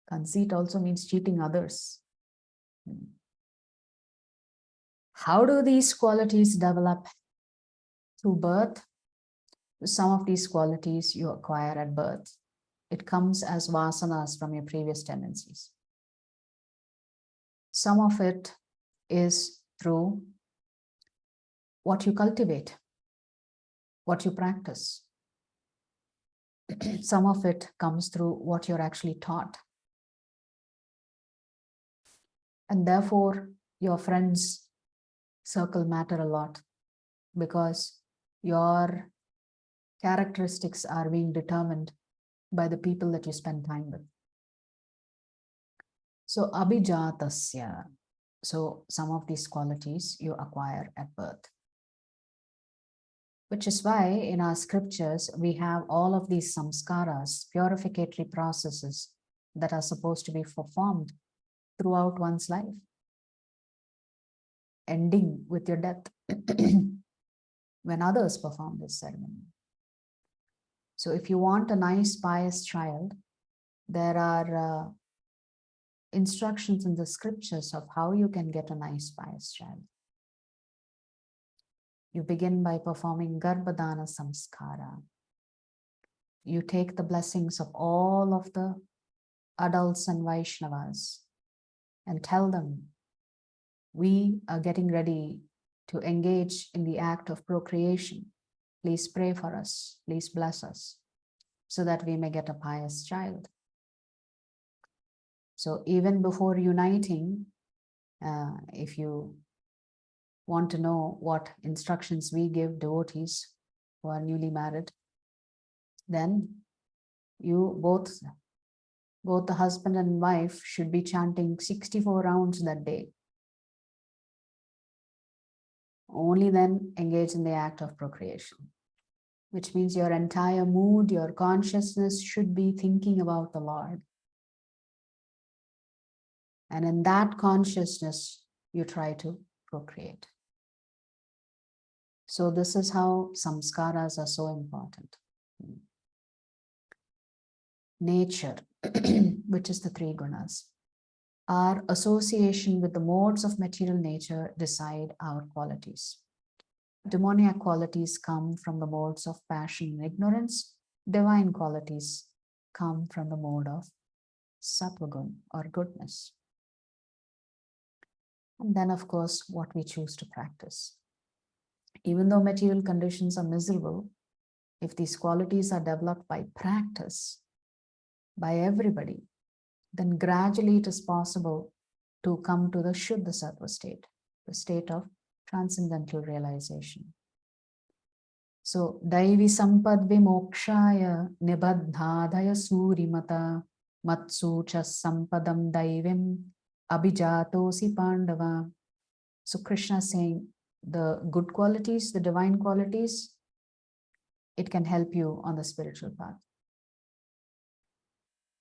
Conceit also means cheating others. How do these qualities develop? Through birth. Some of these qualities you acquire at birth. It comes as vasanas from your previous tendencies. Some of it is through what you cultivate, what you practice. Some of it comes through what you're actually taught. And therefore, your friends' circle matter a lot because your characteristics are being determined by the people that you spend time with. So, abhijatasya. So, some of these qualities you acquire at birth. Which is why in our scriptures, we have all of these samskaras, purificatory processes that are supposed to be performed throughout one's life, ending with your death when others perform this ceremony. So if you want a nice, pious child, there are instructions in the scriptures of how you can get a nice, pious child. You begin by performing Garbhadana Samskara. You take the blessings of all of the adults and Vaishnavas and tell them, we are getting ready to engage in the act of procreation. Please pray for us. Please bless us so that we may get a pious child. So even before uniting, if you want to know what instructions we give devotees who are newly married, then you both the husband and wife should be chanting 64 rounds that day. Only then engage in the act of procreation, which means your entire mood, your consciousness should be thinking about the Lord. And in that consciousness, you try to procreate. So this is how samskaras are so important. Nature, which is the 3 gunas. Our association with the modes of material nature decide our qualities. Demoniac qualities come from the modes of passion and ignorance. Divine qualities come from the mode of sattvagun or goodness. And then, of course, what we choose to practice. Even though material conditions are miserable, if these qualities are developed by practice, by everybody, then gradually it is possible to come to the Shuddha Sattva state, the state of transcendental realization. So, Daivi Sampad Vimokshaya Nibadhadaya Surimata Matsucha Sampadam Daivim abhijatosi pandava. So Krishna is saying the good qualities, the divine qualities, it can help you on the spiritual path,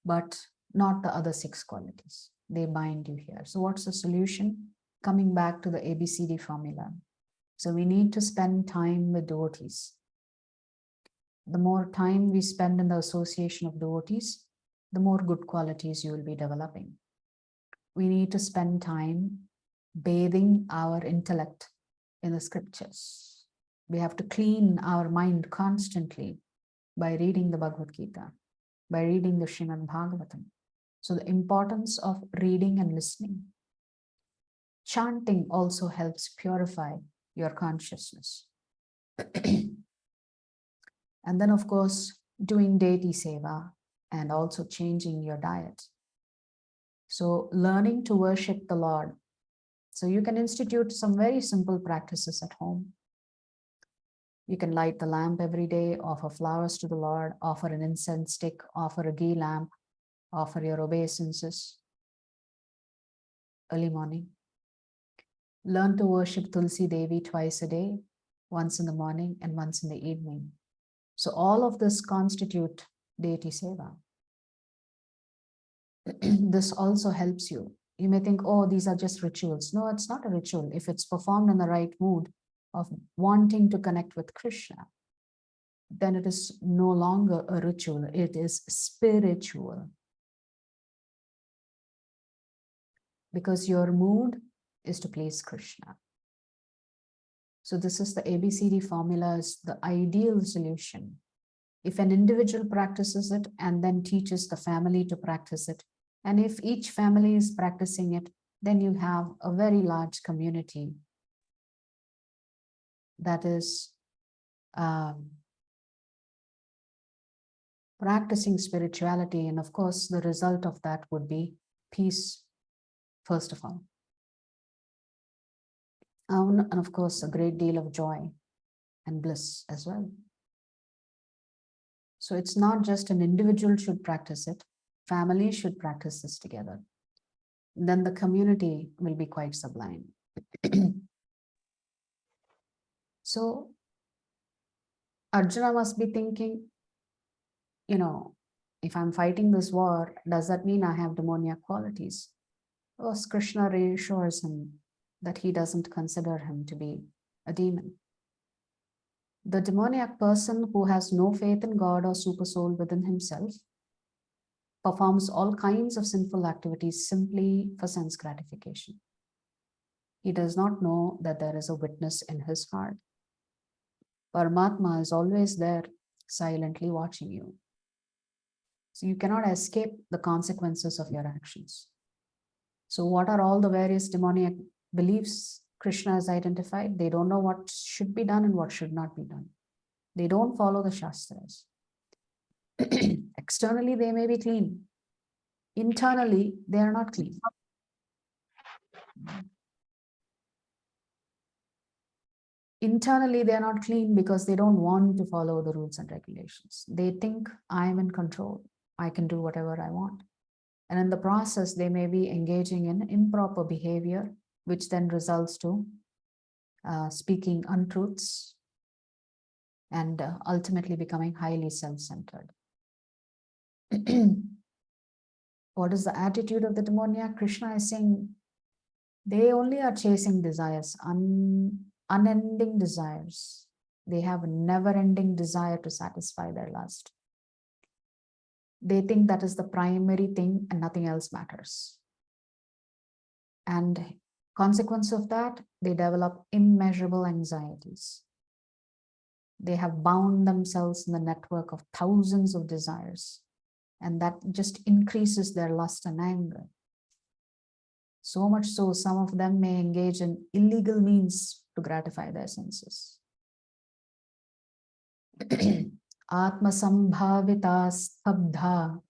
but not the other 6 qualities. They bind you here. So what's the solution? Coming back to the ABCD formula. So we need to spend time with devotees. The more time we spend in the association of devotees, the more good qualities you will be developing. We need to spend time bathing our intellect in the scriptures. We have to clean our mind constantly by reading the Bhagavad Gita, by reading the Srimad Bhagavatam. So the importance of reading and listening. Chanting also helps purify your consciousness. And then, of course, doing deity seva and also changing your diet. So learning to worship the Lord. So you can institute some very simple practices at home. You can light the lamp every day, offer flowers to the Lord, offer an incense stick, offer a ghee lamp, offer your obeisances early morning. Learn to worship Tulsi Devi twice a day, once in the morning and once in the evening. So all of this constitute deity seva. This also helps you. You may think, oh, these are just rituals. No, it's not a ritual. If it's performed in the right mood of wanting to connect with Krishna, then it is no longer a ritual. It is spiritual. Because your mood is to please Krishna. So this is the ABCD formula, is the ideal solution. If an individual practices it and then teaches the family to practice it, and if each family is practicing it, then you have a very large community that is practicing spirituality. And of course, the result of that would be peace, first of all. And of course, a great deal of joy and bliss as well. So it's not just an individual should practice it, family should practice this together. Then the community will be quite sublime. So Arjuna must be thinking, you know, if I'm fighting this war, does that mean I have demoniac qualities? Of course, Krishna reassures him that he doesn't consider him to be a demon. The demoniac person who has no faith in God or super soul within himself performs all kinds of sinful activities simply for sense gratification. He does not know that there is a witness in his heart. Paramatma is always there, silently watching you. So you cannot escape the consequences of your actions. So what are all the various demoniac beliefs Krishna has identified? They don't know what should be done and what should not be done. They don't follow the Shastras. Externally, they may be clean. Internally, they are not clean. Internally, they are not clean because they don't want to follow the rules and regulations. They think, I am in control. I can do whatever I want. And in the process, they may be engaging in improper behavior, which then results to speaking untruths and ultimately becoming highly self-centered. What is the attitude of the demoniac? Krishna is saying they only are chasing desires, unending desires. They have a never-ending desire to satisfy their lust. They think that is the primary thing and nothing else matters. And consequence of that, they develop immeasurable anxieties. They have bound themselves in the network of thousands of desires, and that just increases their lust and anger. So much so, some of them may engage in illegal means to gratify their senses. Atma sambhavita stabdha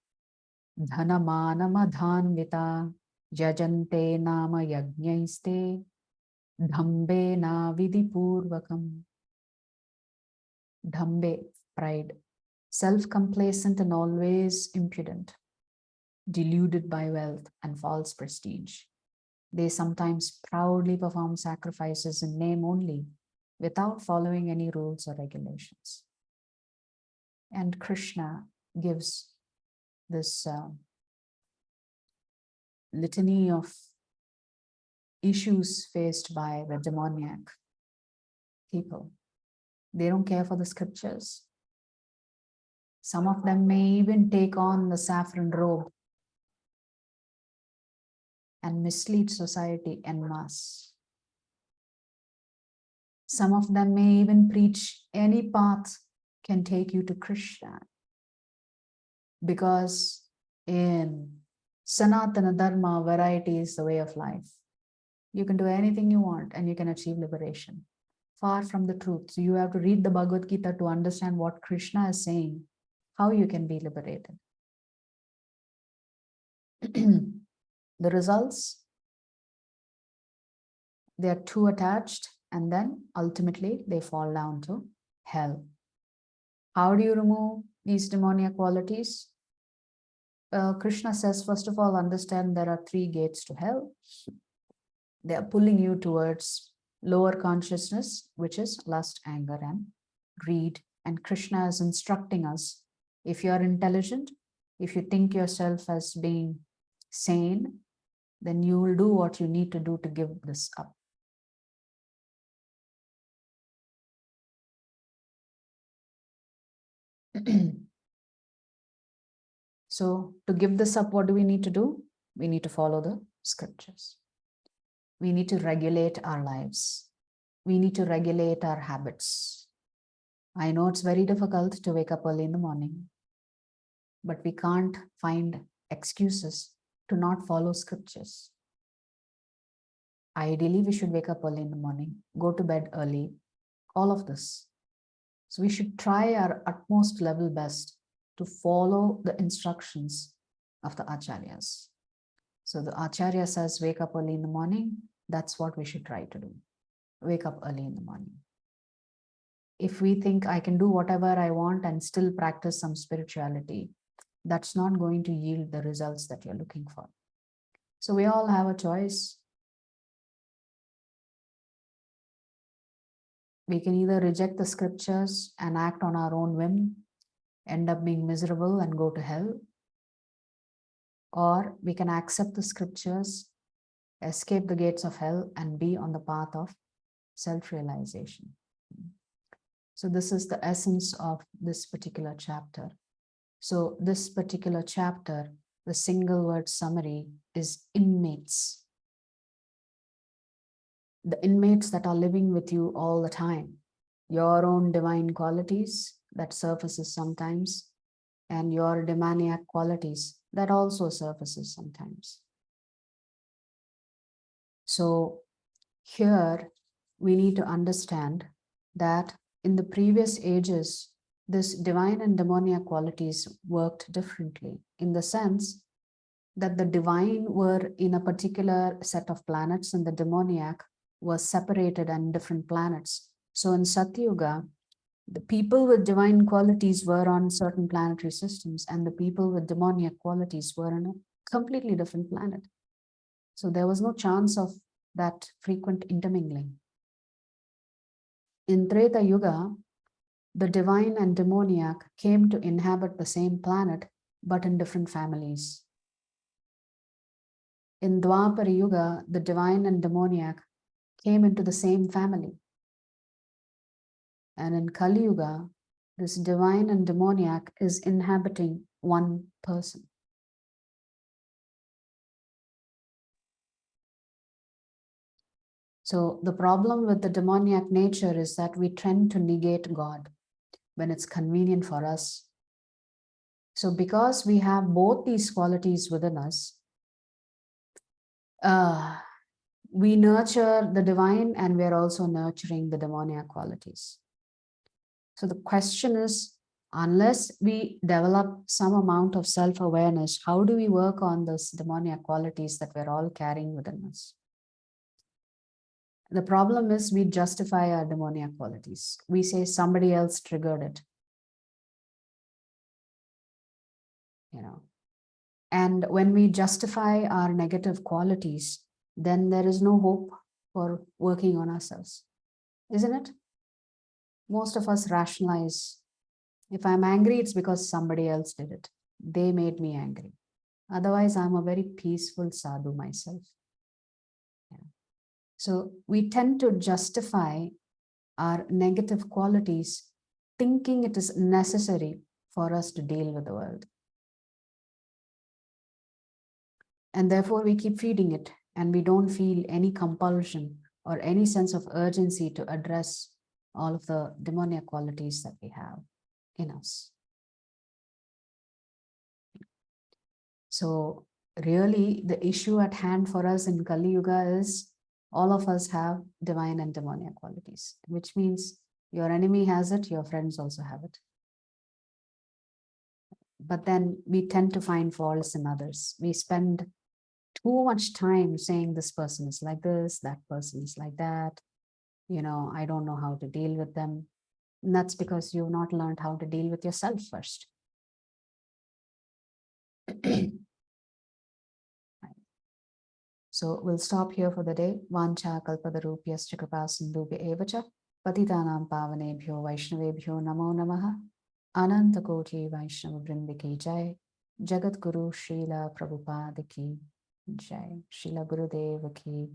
dhanamana madhanvita jajante nama yajnaiste dhambe na vidipurvakam. Dhambe, pride, self-complacent and always impudent, deluded by wealth and false prestige. They sometimes proudly perform sacrifices in name only, without following any rules or regulations. And Krishna gives this litany of issues faced by the demoniac people. They don't care for the scriptures. Some of them may even take on the saffron robe and mislead society en masse. Some of them may even preach any path can take you to Krishna, because in Sanatana Dharma, variety is the way of life. You can do anything you want and you can achieve liberation. Far from the truth. So you have to read the Bhagavad Gita to understand what Krishna is saying, how you can be liberated. The results, they are too attached, and then ultimately they fall down to hell. How do you remove these demoniac qualities? Krishna says, first of all, understand there are 3 gates to hell. They are pulling you towards lower consciousness, which is lust, anger, and greed. And Krishna is instructing us, if you are intelligent, if you think yourself as being sane, then you will do what you need to do to give this up. So to give this up, what do we need to do? We need to follow the scriptures. We need to regulate our lives. We need to regulate our habits. I know it's very difficult to wake up early in the morning, but we can't find excuses to not follow scriptures. Ideally, we should wake up early in the morning, go to bed early, all of this. So we should try our utmost level best to follow the instructions of the acharyas. So the acharya says, wake up early in the morning. That's what we should try to do. Wake up early in the morning. If we think I can do whatever I want and still practice some spirituality, that's not going to yield the results that you're looking for. So we all have a choice. We can either reject the scriptures and act on our own whim, end up being miserable and go to hell, or we can accept the scriptures, escape the gates of hell, and be on the path of self-realization. So this is the essence of this particular chapter. So this particular chapter, the single word summary is inmates. The inmates that are living with you all the time. Your own divine qualities that surfaces sometimes, and your demoniac qualities that also surfaces sometimes. So here we need to understand that in the previous ages, this divine and demoniac qualities worked differently, in the sense that the divine were in a particular set of planets and the demoniac was separated on different planets. So in Satyuga, the people with divine qualities were on certain planetary systems, and the people with demoniac qualities were on a completely different planet. So there was no chance of that frequent intermingling. In Treta Yuga, the divine and demoniac came to inhabit the same planet, but in different families. In Dwapara Yuga, the divine and demoniac came into the same family. And in Kali Yuga, this divine and demoniac is inhabiting one person. So the problem with the demoniac nature is that we tend to negate God when it's convenient for us. So because we have both these qualities within us, we nurture the divine and we're also nurturing the demoniac qualities. So the question is, unless we develop some amount of self-awareness, how do we work on those demoniac qualities that we're all carrying within us? The problem is we justify our demoniac qualities. We say somebody else triggered it. And when we justify our negative qualities, then there is no hope for working on ourselves, isn't it? Most of us rationalize, if I'm angry, it's because somebody else did it. They made me angry. Otherwise, I'm a very peaceful sadhu myself. Yeah. So we tend to justify our negative qualities, thinking it is necessary for us to deal with the world. And therefore, we keep feeding it, and we don't feel any compulsion or any sense of urgency to address all of the demoniac qualities that we have in us. So really, the issue at hand for us in Kali Yuga is all of us have divine and demoniac qualities, which means your enemy has it, your friends also have it. But then we tend to find faults in others. We spend too much time saying this person is like this, that person is like that. You know, I don't know how to deal with them. And that's because you've not learned how to deal with yourself first. So we'll stop here for the day. Vancha kalpadarupyascha kripasindubhya evacha patitanam pavanebhyo vaishnavebhyo namo namaha. Ananta koti vaishnava vrindiki jai. Jagat Guru Srila Prabhupada ki jai. Srila Gurudeva ki